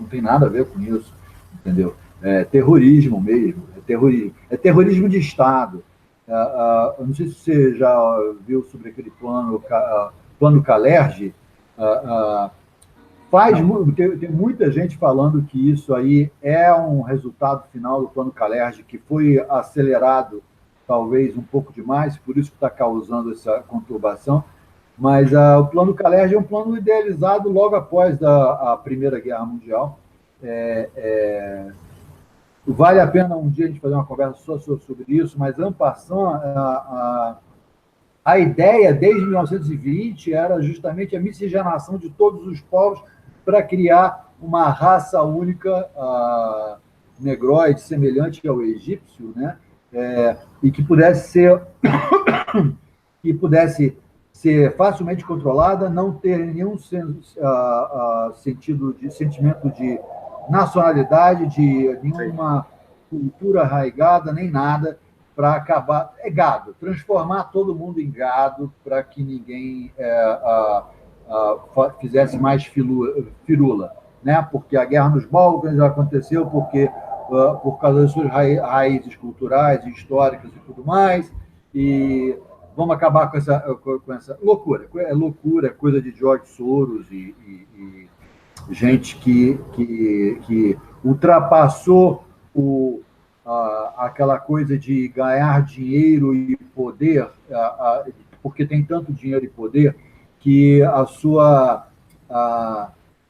tem nada a ver com isso, entendeu? É terrorismo mesmo, é terrorismo de Estado. Eu não sei se você já viu sobre aquele plano Kalergi. Tem muita gente falando que isso aí é um resultado final do plano Kalergi, que foi acelerado talvez um pouco demais, por isso que está causando essa conturbação. Mas o plano Kalergi é um plano idealizado logo após a Primeira Guerra Mundial. Vale a pena um dia a gente fazer uma conversa só sobre isso, mas, en passant, a ideia, desde 1920, era justamente a miscigenação de todos os povos para criar uma raça única, negroide, semelhante ao egípcio, né? E que pudesse ser facilmente controlada, não ter nenhum sentimento de nacionalidade, de nenhuma cultura arraigada, nem nada, para acabar... gado, transformar todo mundo em gado para que ninguém fizesse mais firula, né? Porque a guerra nos Balcãs já aconteceu por causa das suas raízes culturais, históricas e tudo mais, e vamos acabar com essa loucura. É loucura, é coisa de George Soros e gente que ultrapassou aquela coisa de ganhar dinheiro e poder, porque tem tanto dinheiro e poder, que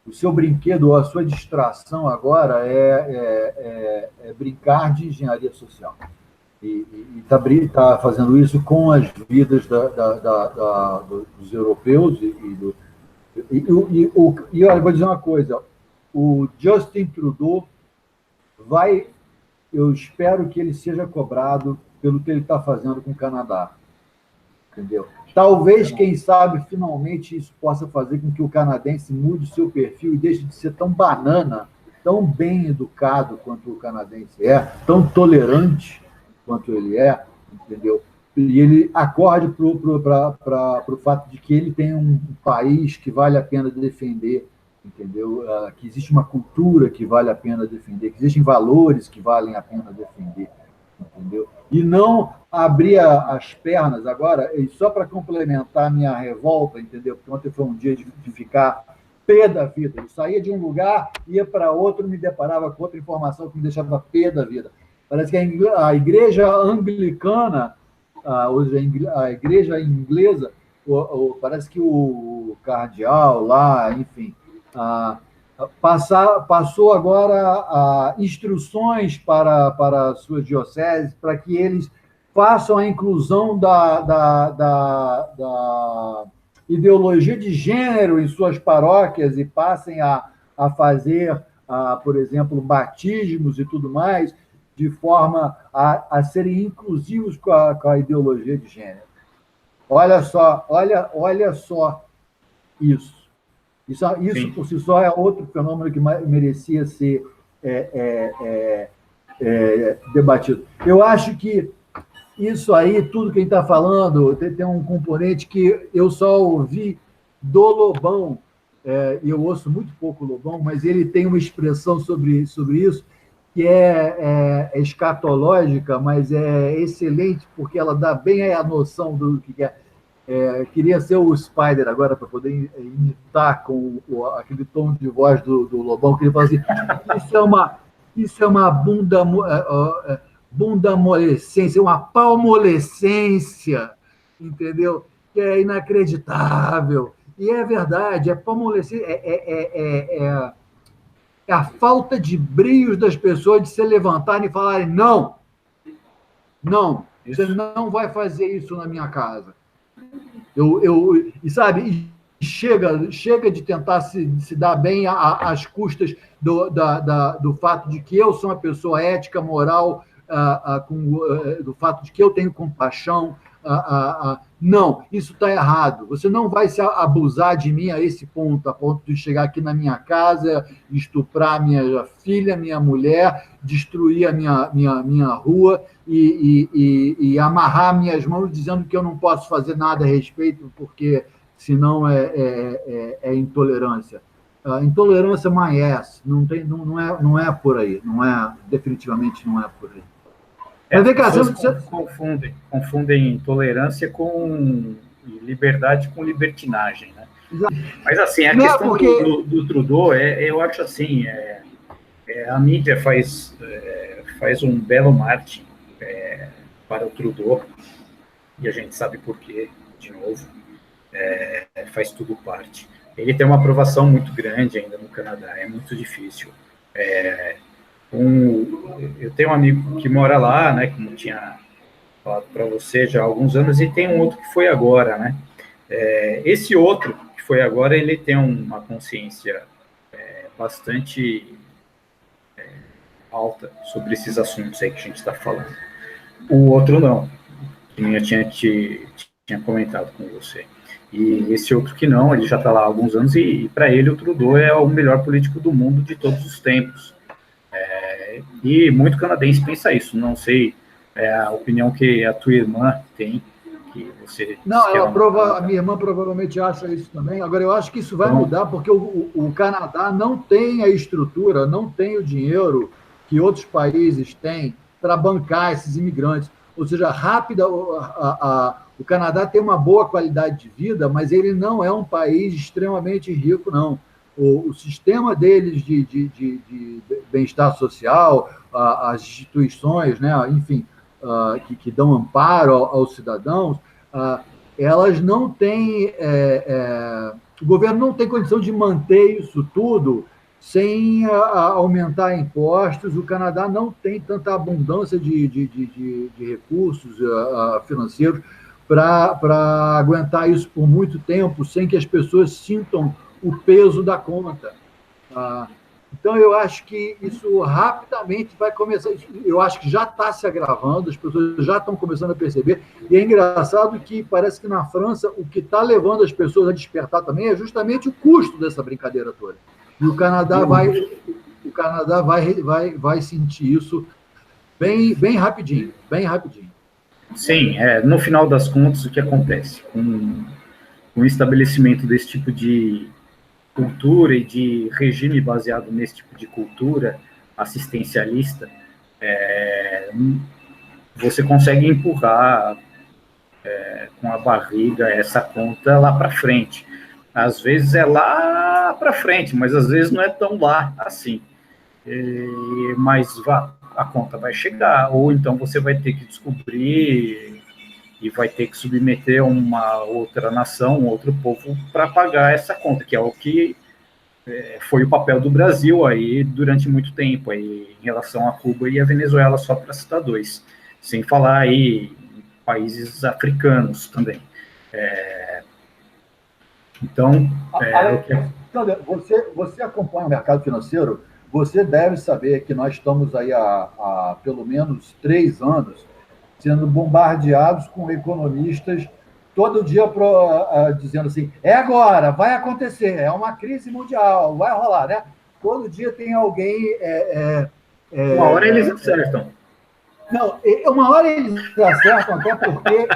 o seu brinquedo ou a sua distração agora é brincar de engenharia social. E está fazendo isso com as vidas dos europeus e olha, vou dizer uma coisa, o Justin Trudeau eu espero que ele seja cobrado pelo que ele está fazendo com o Canadá, entendeu? Talvez, quem sabe, finalmente isso possa fazer com que o canadense mude o seu perfil e deixe de ser tão banana, tão bem educado quanto o canadense é, tão tolerante quanto ele é, entendeu? E ele acorde para o fato de que ele tem um país que vale a pena defender, entendeu? Que existe uma cultura que vale a pena defender, que existem valores que valem a pena defender, entendeu? E não abrir as pernas agora, e só para complementar a minha revolta, entendeu? Porque ontem foi um dia de ficar pé da vida. Eu saía de um lugar, ia para outro, me deparava com outra informação que me deixava pé da vida. Parece que a igreja anglicana, a igreja inglesa, parece que o cardeal lá, enfim, passou agora instruções para a sua diocese para que eles façam a inclusão da ideologia de gênero em suas paróquias e passem a fazer por exemplo, batismos e tudo mais, de forma a serem inclusivos com a ideologia de gênero. Olha só isso. Isso por si só é outro fenômeno que merecia ser debatido. Eu acho que isso aí, tudo que a gente está falando, tem um componente que eu só ouvi do Lobão, e eu ouço muito pouco o Lobão, mas ele tem uma expressão sobre isso que é escatológica, mas é excelente, porque ela dá bem a noção do que é. Queria ser o Spider agora para poder imitar com aquele tom de voz do Lobão, que ele fala assim, isso é uma bundamolescência, uma palmolescência, entendeu? Que é inacreditável. E é verdade, é palmolescência, é a falta de brios das pessoas de se levantarem e falarem, não, você não vai fazer isso na minha casa. E sabe, chega de tentar se dar bem às custas do fato de que eu sou uma pessoa ética, moral, do fato de que eu tenho compaixão. Não, isso está errado. Você não vai se abusar de mim a esse ponto, a ponto de chegar aqui na minha casa, estuprar minha filha, minha mulher, destruir a minha rua e amarrar minhas mãos dizendo que eu não posso fazer nada a respeito, porque senão é intolerância. Intolerância mais não é por aí, definitivamente não é por aí. As pessoas confundem tolerância com liberdade com libertinagem, né? Exato. Mas assim, a questão do Trudeau, eu acho assim, a mídia faz um belo marketing para o Trudeau, e a gente sabe por quê, de novo, faz tudo parte. Ele tem uma aprovação muito grande ainda no Canadá, é muito difícil. Eu tenho um amigo que mora lá, né, como tinha falado para você já há alguns anos, e tem um outro que foi agora, né? Esse outro que foi agora, ele tem uma consciência bastante alta sobre esses assuntos aí que a gente está falando. O outro não, que eu tinha comentado com você. E esse outro que não, ele já está lá há alguns anos, e para ele o Trudeau é o melhor político do mundo de todos os tempos. E muito canadense pensa isso, não sei a opinião que a tua irmã tem, que você... Não, a minha irmã provavelmente acha isso também. Agora, eu acho que isso vai mudar, porque o Canadá não tem a estrutura, não tem o dinheiro que outros países têm para bancar esses imigrantes. Ou seja, o Canadá tem uma boa qualidade de vida, mas ele não é um país extremamente rico, não. O sistema deles de bem-estar social, as instituições, né, enfim, que dão amparo aos cidadãos, elas não têm... o governo não tem condição de manter isso tudo sem aumentar impostos. O Canadá não tem tanta abundância de recursos financeiros para aguentar isso por muito tempo, sem que as pessoas sintam o peso da conta. Então, eu acho que isso rapidamente vai começar. Eu acho que já está se agravando, as pessoas já estão começando a perceber. E é engraçado que parece que na França o que está levando as pessoas a despertar também é justamente o custo dessa brincadeira toda. E o Canadá vai sentir isso bem rapidinho, bem rapidinho. Sim, no final das contas, o que acontece com o estabelecimento desse tipo de cultura e de regime baseado nesse tipo de cultura assistencialista, você consegue empurrar com a barriga essa conta lá para frente. Às vezes é lá para frente, mas às vezes não é tão lá assim. Mas a conta vai chegar, ou então você vai ter que descobrir e vai ter que submeter uma outra nação, um outro povo para pagar essa conta, que é o que foi o papel do Brasil aí durante muito tempo, aí, em relação a Cuba e a Venezuela, só para citar dois, sem falar aí em países africanos também. Então, você acompanha o mercado financeiro? você deve saber que nós estamos aí há pelo menos 3 anos sendo bombardeados com economistas todo dia dizendo assim, é agora, vai acontecer, é uma crise mundial, vai rolar, né? Todo dia tem alguém... Uma hora eles acertam. Não, uma hora eles acertam, até porque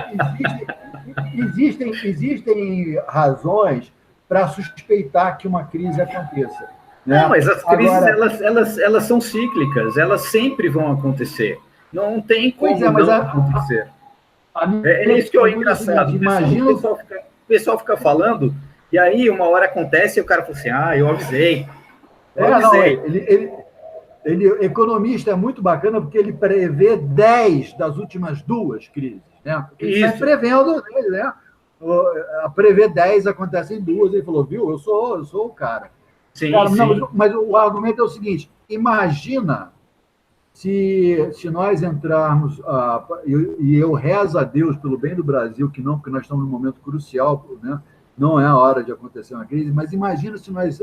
existem razões para suspeitar que uma crise aconteça. Né? Não, mas as crises, agora, elas são cíclicas, elas sempre vão acontecer. Não tem como não acontecer. É isso que é engraçado. O pessoal fica falando, e aí uma hora acontece e o cara fala assim, eu avisei. Economista é muito bacana porque ele prevê 10 das últimas 2 crises. Né? Ele está prevendo, né? Prever 10, acontecem 2. Ele falou, viu, eu sou o cara. Sim, cara, sim. Não, mas o argumento é o seguinte, imagina se nós entrarmos, e eu rezo a Deus pelo bem do Brasil, que não, porque nós estamos num momento crucial, né? Não é a hora de acontecer uma crise, mas imagina se nós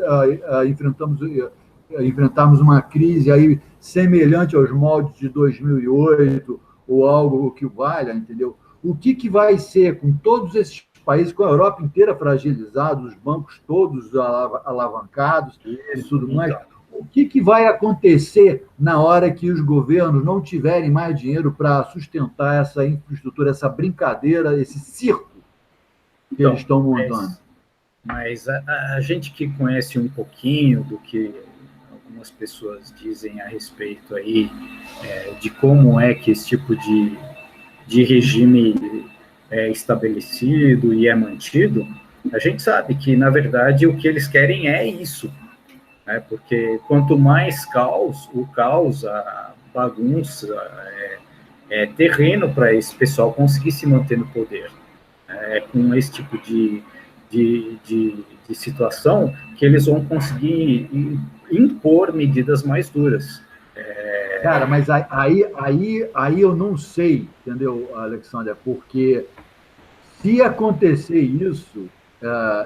enfrentarmos uma crise aí semelhante aos moldes de 2008, ou algo que valha, entendeu? O que vai ser com todos esses países, com a Europa inteira fragilizada, os bancos todos alavancados e tudo mais? O que vai acontecer na hora que os governos não tiverem mais dinheiro para sustentar essa infraestrutura, essa brincadeira, esse circo que eles estão montando? Mas a gente que conhece um pouquinho do que algumas pessoas dizem a respeito aí, de como é que esse tipo de regime é estabelecido e é mantido, a gente sabe que, na verdade, o que eles querem é isso. Porque quanto mais caos, a bagunça, é terreno para esse pessoal conseguir se manter no poder. Com esse tipo de situação que eles vão conseguir impor medidas mais duras. Cara, mas aí eu não sei, entendeu, Alexandre? Porque se acontecer isso,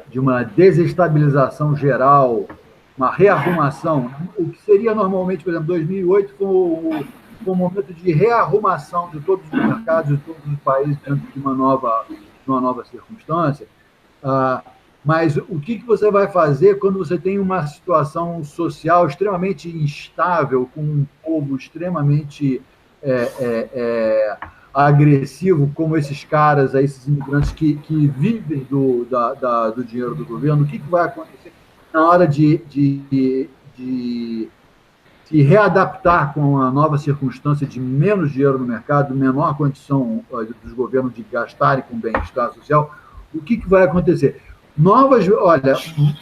de uma desestabilização geral, uma rearrumação, o que seria normalmente, por exemplo, 2008 foi um momento de rearrumação de todos os mercados, de todos os países dentro de uma nova circunstância. Mas o que você vai fazer quando você tem uma situação social extremamente instável, com um povo extremamente agressivo, como esses caras, esses imigrantes que vivem do dinheiro do governo? O que vai acontecer na hora de se readaptar com a nova circunstância de menos dinheiro no mercado, menor condição dos governos de gastarem com bem-estar social? O que vai acontecer?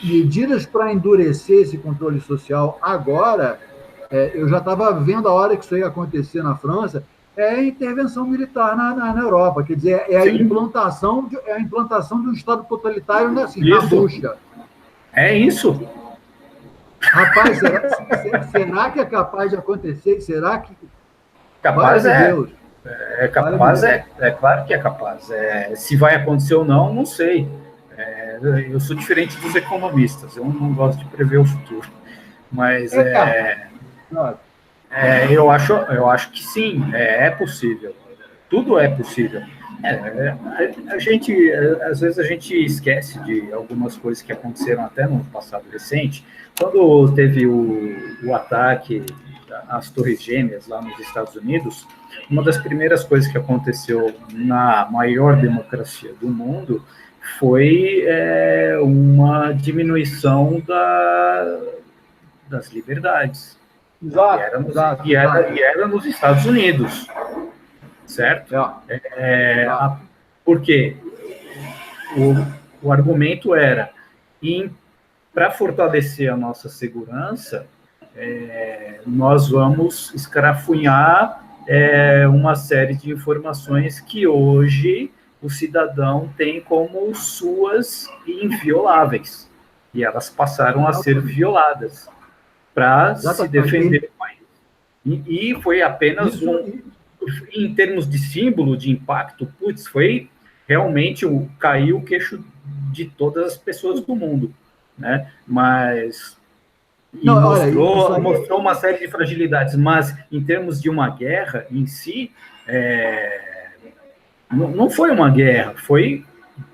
Medidas para endurecer esse controle social agora, eu já estava vendo a hora que isso ia acontecer na França, é a intervenção militar na Europa, quer dizer, a implantação de um Estado totalitário na bucha. É isso. Rapaz, será que é capaz de acontecer? Será que... Capaz Deus. É capaz, é claro que é capaz. Se vai acontecer ou não, não sei. Eu sou diferente dos economistas, eu não gosto de prever o futuro, mas eu acho que sim, é possível, tudo é possível. Às vezes a gente esquece de algumas coisas que aconteceram até no passado recente, quando teve o ataque às Torres Gêmeas lá nos Estados Unidos. Uma das primeiras coisas que aconteceu na maior democracia do mundo foi uma diminuição das liberdades. Exato. E era nos Estados Unidos, certo? Porque o argumento era, para fortalecer a nossa segurança, nós vamos escarafunhar uma série de informações que hoje o cidadão tem como suas invioláveis, e elas passaram a ser violadas para se defender do país. E foi apenas em termos de símbolo, de impacto, foi realmente caiu o queixo de todas as pessoas do mundo, né? Mas E não, mostrou uma série de fragilidades, mas em termos de uma guerra em si, não foi uma guerra,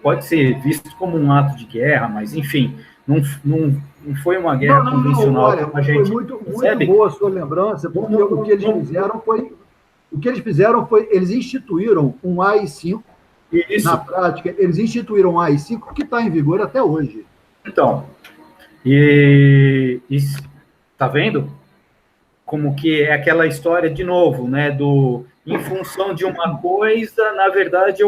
pode ser visto como um ato de guerra, mas enfim, não foi uma guerra convencional. Olha, foi muito boa a sua lembrança, porque o que eles fizeram foi, eles instituíram um AI-5, na prática, eles instituíram um AI-5 que está em vigor até hoje. Então, e tá vendo? Como que é aquela história, de novo, né, em função de uma coisa, na verdade,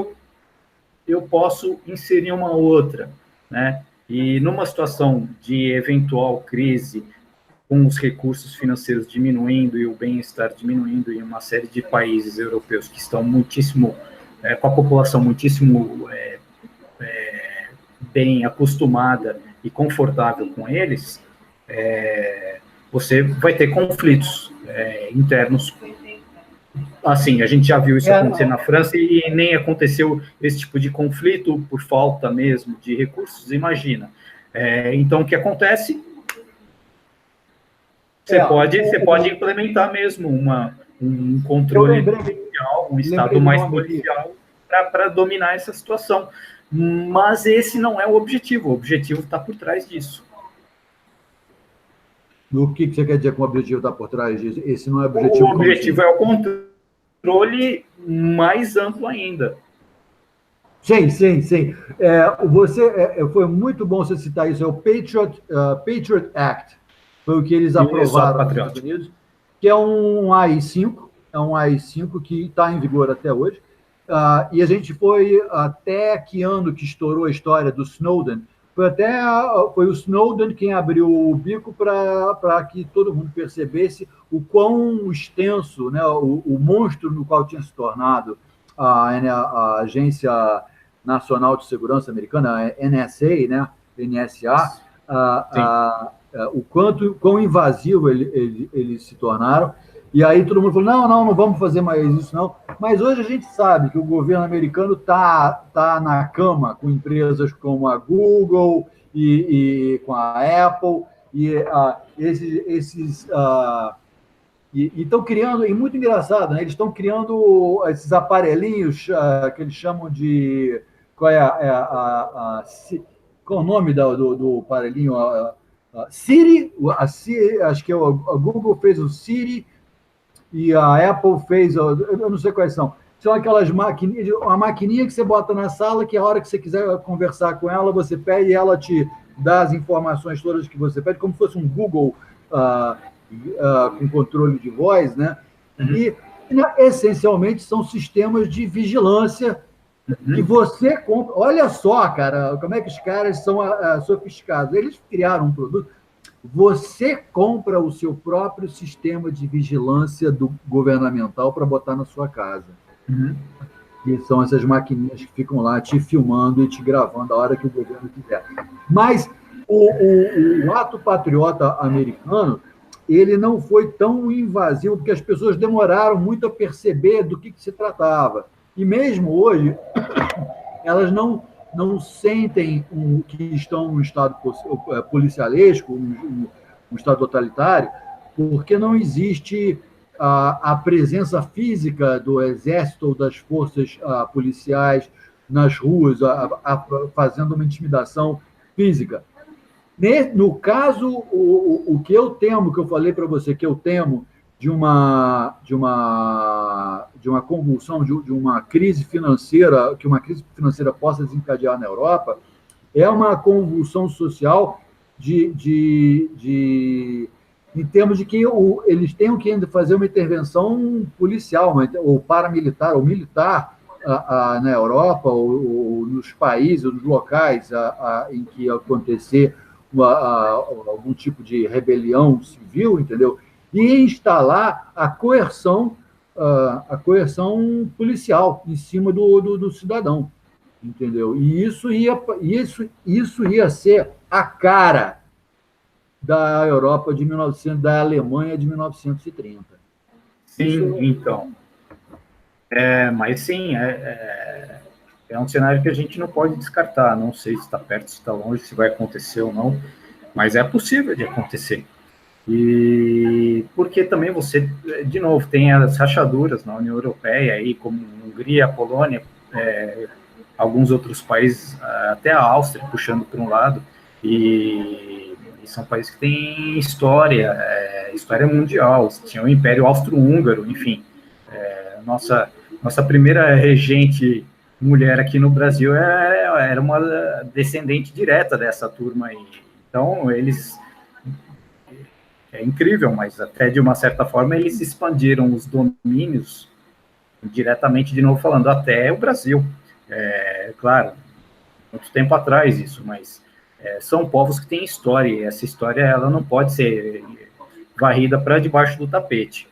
eu posso inserir uma outra, né? E numa situação de eventual crise, com os recursos financeiros diminuindo e o bem-estar diminuindo em uma série de países europeus que estão muitíssimo, com a população muitíssimo bem acostumada e confortável com eles, você vai ter conflitos internos. Assim, a gente já viu isso acontecer na França e nem aconteceu esse tipo de conflito por falta mesmo de recursos, imagina. Então, o que acontece? Você pode implementar mesmo um controle policial, um Estado mais policial para dominar essa situação. Mas esse não é o objetivo está por trás disso. O que você quer dizer com o objetivo está por trás disso? Esse não é o objetivo. O objetivo é o controle mais amplo ainda. Sim. Foi muito bom você citar isso, é o Patriot Act, foi o que eles aprovaram nos Estados Unidos, que é um AI-5, que está em vigor até hoje, e a gente foi até que ano que estourou a história do Snowden, foi o Snowden quem abriu o bico para que todo mundo percebesse o quão extenso, né, o monstro no qual tinha se tornado a Agência Nacional de Segurança Americana, a NSA, né, NSA, o quão invasivo eles se tornaram. E aí todo mundo falou, não vamos fazer mais isso, não. Mas hoje a gente sabe que o governo americano está na cama com empresas como a Google e com a Apple, e estão criando, e muito engraçado, né? Eles estão criando esses aparelhinhos que eles chamam de... Qual é qual o nome do aparelhinho? Siri, acho que a Google fez o Siri, e a Apple fez, eu não sei quais são. São aquelas maquininhas, uma maquininha que você bota na sala, que a hora que você quiser conversar com ela, você pede e ela te dá as informações todas que você pede, como se fosse um Google com controle de voz, né? Uhum. E, essencialmente, são sistemas de vigilância que você compra. Olha só, cara, como é que os caras são sofisticados. Eles criaram um produto. Você compra o seu próprio sistema de vigilância governamental para botar na sua casa. Uhum. E são essas maquininhas que ficam lá te filmando e te gravando a hora que o governo quiser. Mas o ato patriota americano, ele não foi tão invasivo, porque as pessoas demoraram muito a perceber do que se tratava. E mesmo hoje, elas não sentem que estão num estado policialesco, um estado totalitário, porque não existe a presença física do exército ou das forças policiais nas ruas, fazendo uma intimidação física. No caso, o que eu temo, que eu falei para você, que eu temo de uma convulsão, de uma crise financeira, que uma crise financeira possa desencadear na Europa, é uma convulsão social em termos de que eles tenham que fazer uma intervenção policial, ou paramilitar, ou militar na Europa, ou nos países, ou nos locais em que acontecer algum tipo de rebelião civil, entendeu? E instalar a coerção policial em cima do cidadão, entendeu? E isso ia ser a cara da Europa da Alemanha de 1930. Sim, então. Mas sim, é um cenário que a gente não pode descartar. Não sei se está perto, se está longe, se vai acontecer ou não, mas é possível de acontecer. E porque também você, de novo, tem as rachaduras na União Europeia, aí, como Hungria, Polônia, alguns outros países, até a Áustria, puxando para um lado, e são países que têm história, história mundial. Tinha o Império Austro-Húngaro, enfim. Nossa primeira regente mulher aqui no Brasil era uma descendente direta dessa turma aí. Então, eles... É incrível, mas até de uma certa forma eles expandiram os domínios diretamente, de novo falando, até o Brasil. Claro, muito tempo atrás isso, mas são povos que têm história, e essa história ela não pode ser varrida para debaixo do tapete.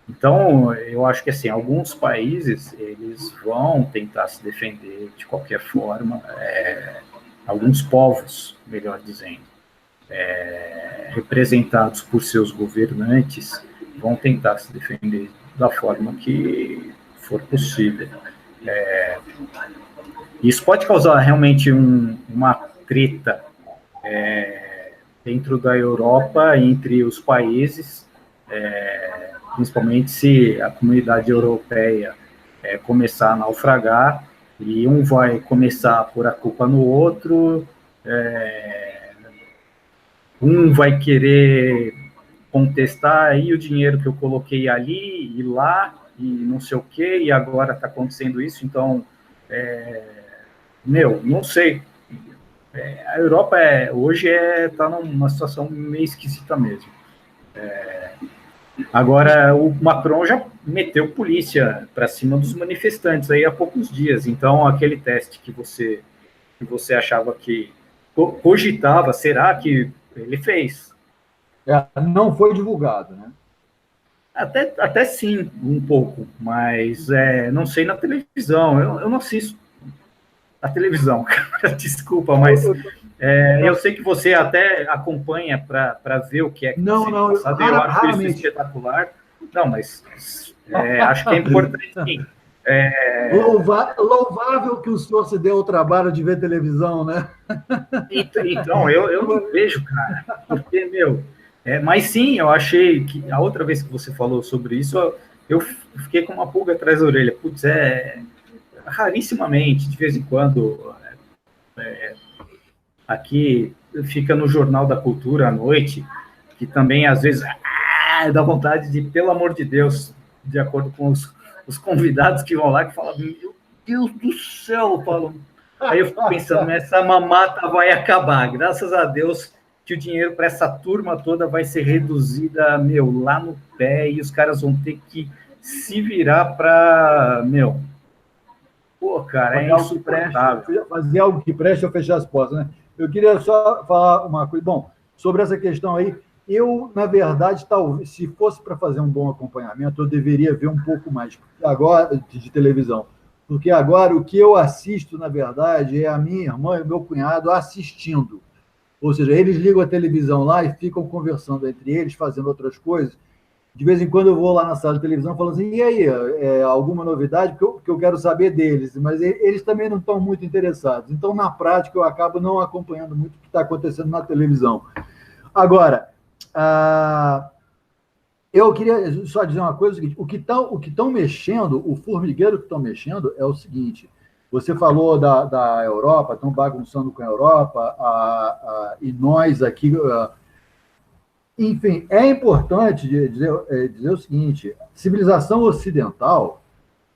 Então, eu acho que assim, alguns países eles vão tentar se defender de qualquer forma, alguns povos, melhor dizendo, representados por seus governantes, vão tentar se defender da forma que for possível. Isso pode causar realmente uma treta dentro da Europa, entre os países, principalmente se a comunidade europeia começar a naufragar, e um vai começar a pôr a culpa no outro, um vai querer contestar aí o dinheiro que eu coloquei ali e lá, e não sei o quê, e agora está acontecendo isso, então, não sei. A Europa hoje está numa situação meio esquisita mesmo. Agora, o Macron já meteu polícia para cima dos manifestantes aí há poucos dias, então aquele teste que você achava que cogitava, será que ele fez? Não foi divulgado, né? Até sim, um pouco, mas não sei na televisão, eu não assisto a televisão, cara, desculpa, mas eu sei que você até acompanha para ver o que é que não, passado, eu acho isso espetacular. Não, mas acho que é importante, sim. Louvável que o senhor se deu o trabalho de ver televisão, né? Então, eu não vejo, cara, porque, mas sim, eu achei que a outra vez que você falou sobre isso, eu fiquei com uma pulga atrás da orelha. Putz, rarissimamente, de vez em quando, aqui fica no Jornal da Cultura à noite, que também, às vezes, dá vontade de, pelo amor de Deus, de acordo com os convidados que vão lá, que falam, meu Deus do céu, Paulo. Aí eu fico pensando, essa mamata vai acabar, graças a Deus que o dinheiro para essa turma toda vai ser reduzida, lá no pé, e os caras vão ter que se virar para, pô, cara, é insuportável. Fazer algo que preste ou fechar as portas, né? Eu queria só falar uma coisa. Bom, sobre essa questão aí, eu, na verdade, talvez, se fosse para fazer um bom acompanhamento, eu deveria ver um pouco mais agora de televisão. Porque agora o que eu assisto, na verdade, é a minha irmã e o meu cunhado assistindo. Ou seja, eles ligam a televisão lá e ficam conversando entre eles, fazendo outras coisas. De vez em quando eu vou lá na sala de televisão falando assim, e aí, alguma novidade? Porque eu quero saber deles, mas eles também não estão muito interessados. Então, na prática, eu acabo não acompanhando muito o que está acontecendo na televisão. Agora, eu queria só dizer uma coisa, o que estão mexendo, o formigueiro que estão mexendo é o seguinte, você falou da Europa, estão bagunçando com a Europa, e nós aqui... Enfim, é importante dizer o seguinte, a civilização ocidental,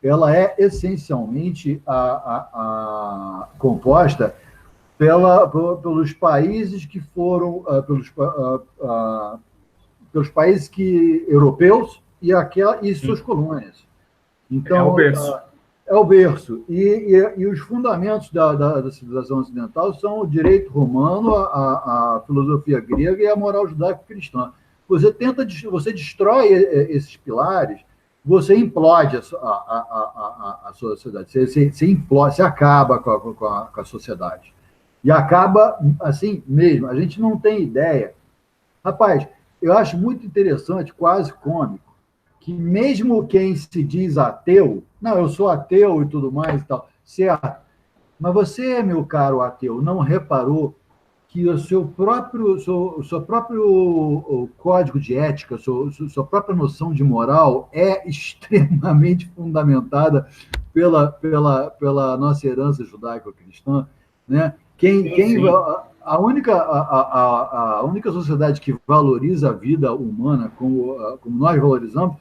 ela é essencialmente composta pelos países que foram, pelos países europeus e suas colônias. Então, é o berço. É o berço. E os fundamentos da civilização ocidental são o direito romano, a filosofia grega e a moral judaico-cristã. Você destrói esses pilares, você implode a sociedade, você implode, você acaba com a sociedade. E acaba assim mesmo. A gente não tem ideia. Rapaz, eu acho muito interessante, quase cômico, que mesmo quem se diz ateu, não, eu sou ateu e tudo mais e tal, certo, mas você, meu caro ateu, não reparou que o seu próprio o código de ética, sua própria noção de moral é extremamente fundamentada pela nossa herança judaico-cristã, né? A única sociedade que valoriza a vida humana como nós valorizamos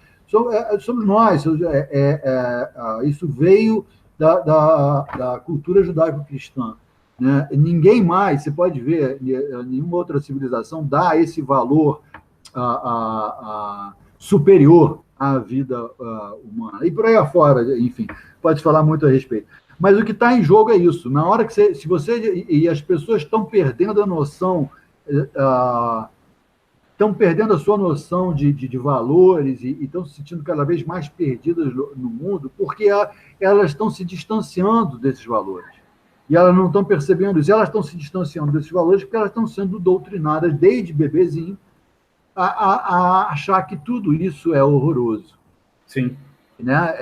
somos nós. Isso veio da cultura judaico-cristã. Né? Ninguém mais, você pode ver, nenhuma outra civilização dá esse valor superior à vida humana. E por aí afora, enfim, pode falar muito a respeito. Mas o que está em jogo é isso. Na hora que se você e as pessoas estão perdendo a noção, estão perdendo a sua noção de valores e estão se sentindo cada vez mais perdidas no mundo, porque elas estão se distanciando desses valores. E elas não estão percebendo isso. Elas estão se distanciando desses valores porque elas estão sendo doutrinadas desde bebezinho a achar que tudo isso é horroroso. Sim. Né?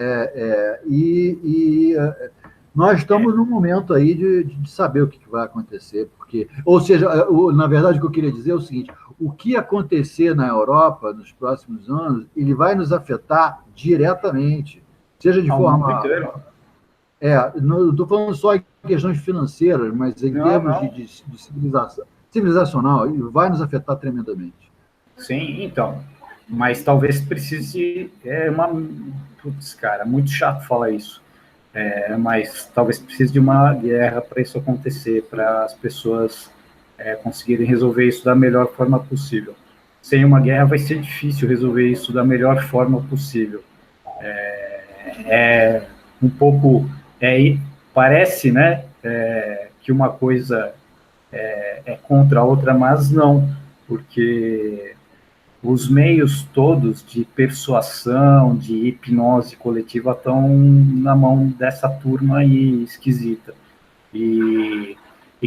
Nós estamos num momento aí de saber o que vai acontecer, porque, ou seja, na verdade o que eu queria dizer é o seguinte: o que acontecer na Europa nos próximos anos, ele vai nos afetar diretamente, seja de forma... não estou falando só em questões financeiras, mas em termos de civilizacional, ele vai nos afetar tremendamente. Sim, então, mas talvez precise, putz, cara, muito chato falar isso, mas talvez precise de uma guerra para isso acontecer, para as pessoas conseguirem resolver isso da melhor forma possível. Sem uma guerra vai ser difícil resolver isso da melhor forma possível. Um pouco, parece, né, que uma coisa é contra a outra, mas não, porque os meios todos de persuasão, de hipnose coletiva estão na mão dessa turma aí esquisita. E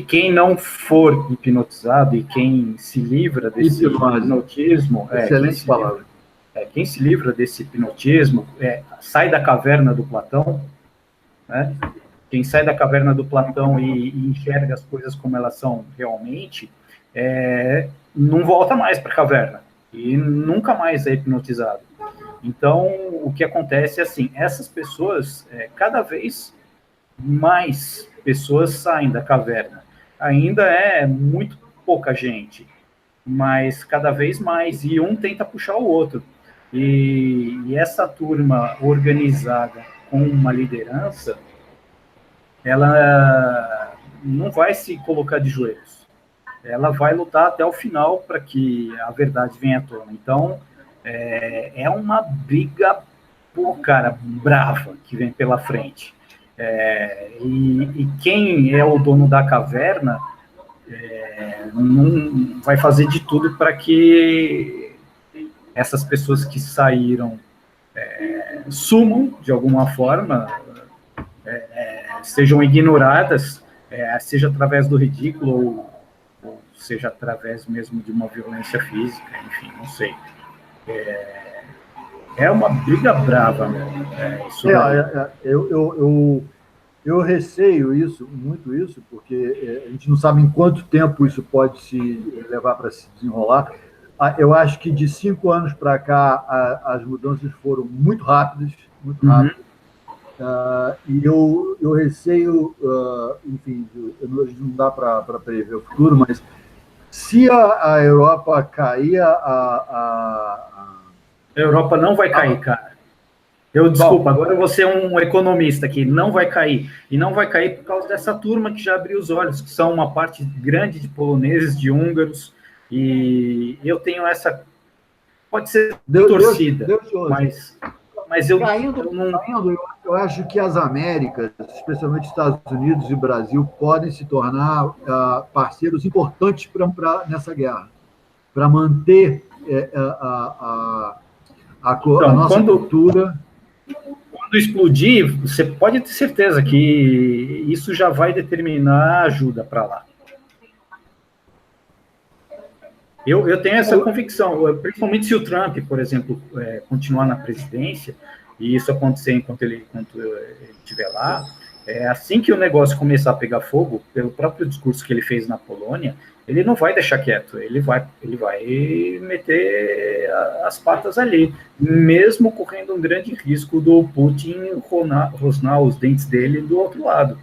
quem não for hipnotizado e quem se livra desse hipnotismo... Excelente palavra. Quem se livra desse hipnotismo sai da caverna do Platão, né? Quem sai da caverna do Platão e enxerga as coisas como elas são realmente, não volta mais para a caverna e nunca mais é hipnotizado. Então, o que acontece é assim, essas pessoas, cada vez mais pessoas saem da caverna. Ainda é muito pouca gente, mas cada vez mais, e um tenta puxar o outro. E essa turma organizada com uma liderança, ela não vai se colocar de joelhos. Ela vai lutar até o final para que a verdade venha à tona. Então, é uma briga, cara, brava que vem pela frente. E quem é o dono da caverna não vai fazer de tudo para que essas pessoas que saíram sumam de alguma forma, sejam ignoradas, seja através do ridículo ou seja através mesmo de uma violência física, enfim, não sei. É uma briga brava, né? Eu receio muito isso, porque a gente não sabe em quanto tempo isso pode se levar para se desenrolar. Eu acho que de 5 anos para cá as mudanças foram muito rápidas, muito rápidas. E eu receio, enfim, não dá para prever o futuro, mas se a Europa cair, a Europa não vai cair, cara. Desculpa, agora eu vou ser um economista aqui, não vai cair. E não vai cair por causa dessa turma que já abriu os olhos, que são uma parte grande de poloneses, de húngaros, e eu tenho essa... Pode ser torcida, mas eu... Eu acho que as Américas, especialmente Estados Unidos e Brasil, podem se tornar parceiros importantes nessa guerra, para manter a nossa cultura. Quando explodir, você pode ter certeza que isso já vai determinar a ajuda para lá. Eu tenho essa convicção, principalmente se o Trump, por exemplo, continuar na presidência, e isso acontecer enquanto ele estiver lá, Assim que o negócio começar a pegar fogo, pelo próprio discurso que ele fez na Polônia, ele não vai deixar quieto, ele vai meter as patas ali, mesmo correndo um grande risco do Putin rosnar os dentes dele do outro lado,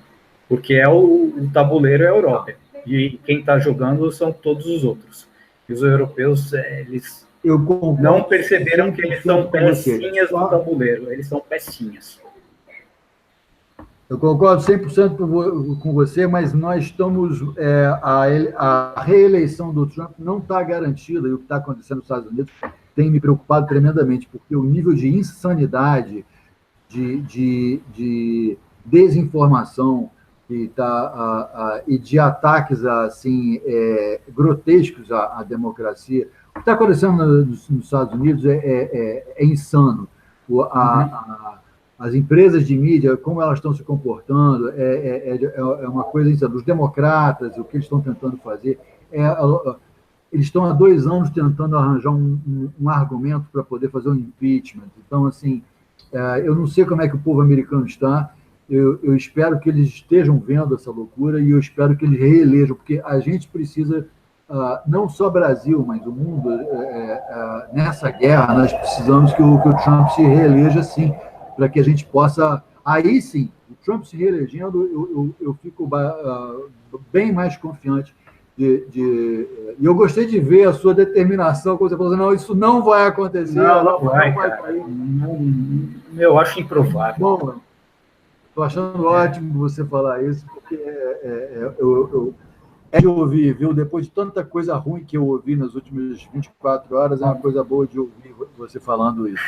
porque o tabuleiro é a Europa, e quem está jogando são todos os outros. E os europeus, eles não perceberam que eles são pecinhas do tabuleiro, eles são pecinhas. Eu concordo 100% com você, mas nós estamos. A reeleição do Trump não está garantida, e o que está acontecendo nos Estados Unidos tem me preocupado tremendamente, porque o nível de insanidade, de desinformação e de ataques assim, grotescos à democracia. O que está acontecendo nos Estados Unidos é insano. As empresas de mídia, como elas estão se comportando, é uma coisa insana. Os democratas, o que eles estão tentando fazer, eles estão há 2 anos tentando arranjar um argumento para poder fazer um impeachment. Então, assim, eu não sei como é que o povo americano está, eu espero que eles estejam vendo essa loucura e eu espero que eles reelejam, porque a gente precisa, não só Brasil, mas o mundo, nessa guerra, nós precisamos que o Trump se reeleja, sim, para que a gente possa... Aí, sim, o Trump se reelegendo, eu fico bem mais confiante e eu gostei de ver a sua determinação, quando você falou assim, não, isso não vai acontecer. Não vai cair. Eu acho improvável. Bom, estou achando ótimo você falar isso, porque de ouvir, viu? Depois de tanta coisa ruim que eu ouvi nas últimas 24 horas, é uma coisa boa de ouvir você falando isso.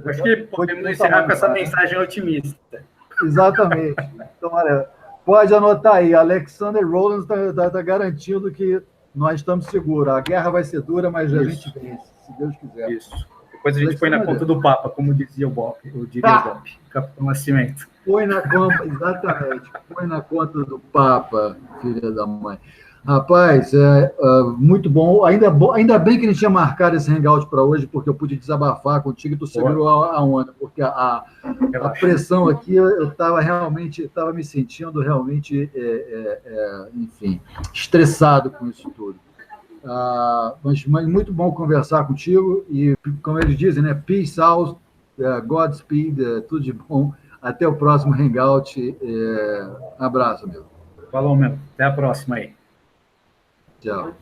Acho que podemos encerrar com essa mensagem otimista. Exatamente. Então, olha, pode anotar aí, Alexander Rowlands está garantindo que nós estamos seguros. A guerra vai ser dura, mas a gente vence, se Deus quiser. Isso. Depois a gente põe na conta do Papa, como dizia o Bob, Capitão Nascimento. Põe na conta, exatamente, põe na conta do Papa, filha da mãe. Rapaz, muito bom. Ainda bem que a gente tinha marcado esse hangout para hoje, porque eu pude desabafar contigo e tu segurou a onda, porque a pressão aqui, eu estava me sentindo realmente, enfim, estressado com isso tudo. Mas muito bom conversar contigo e, como eles dizem, né? Peace out, Godspeed, tudo de bom. Até o próximo hangout. Abraço, meu. Falou, meu. Até a próxima aí. Tchau.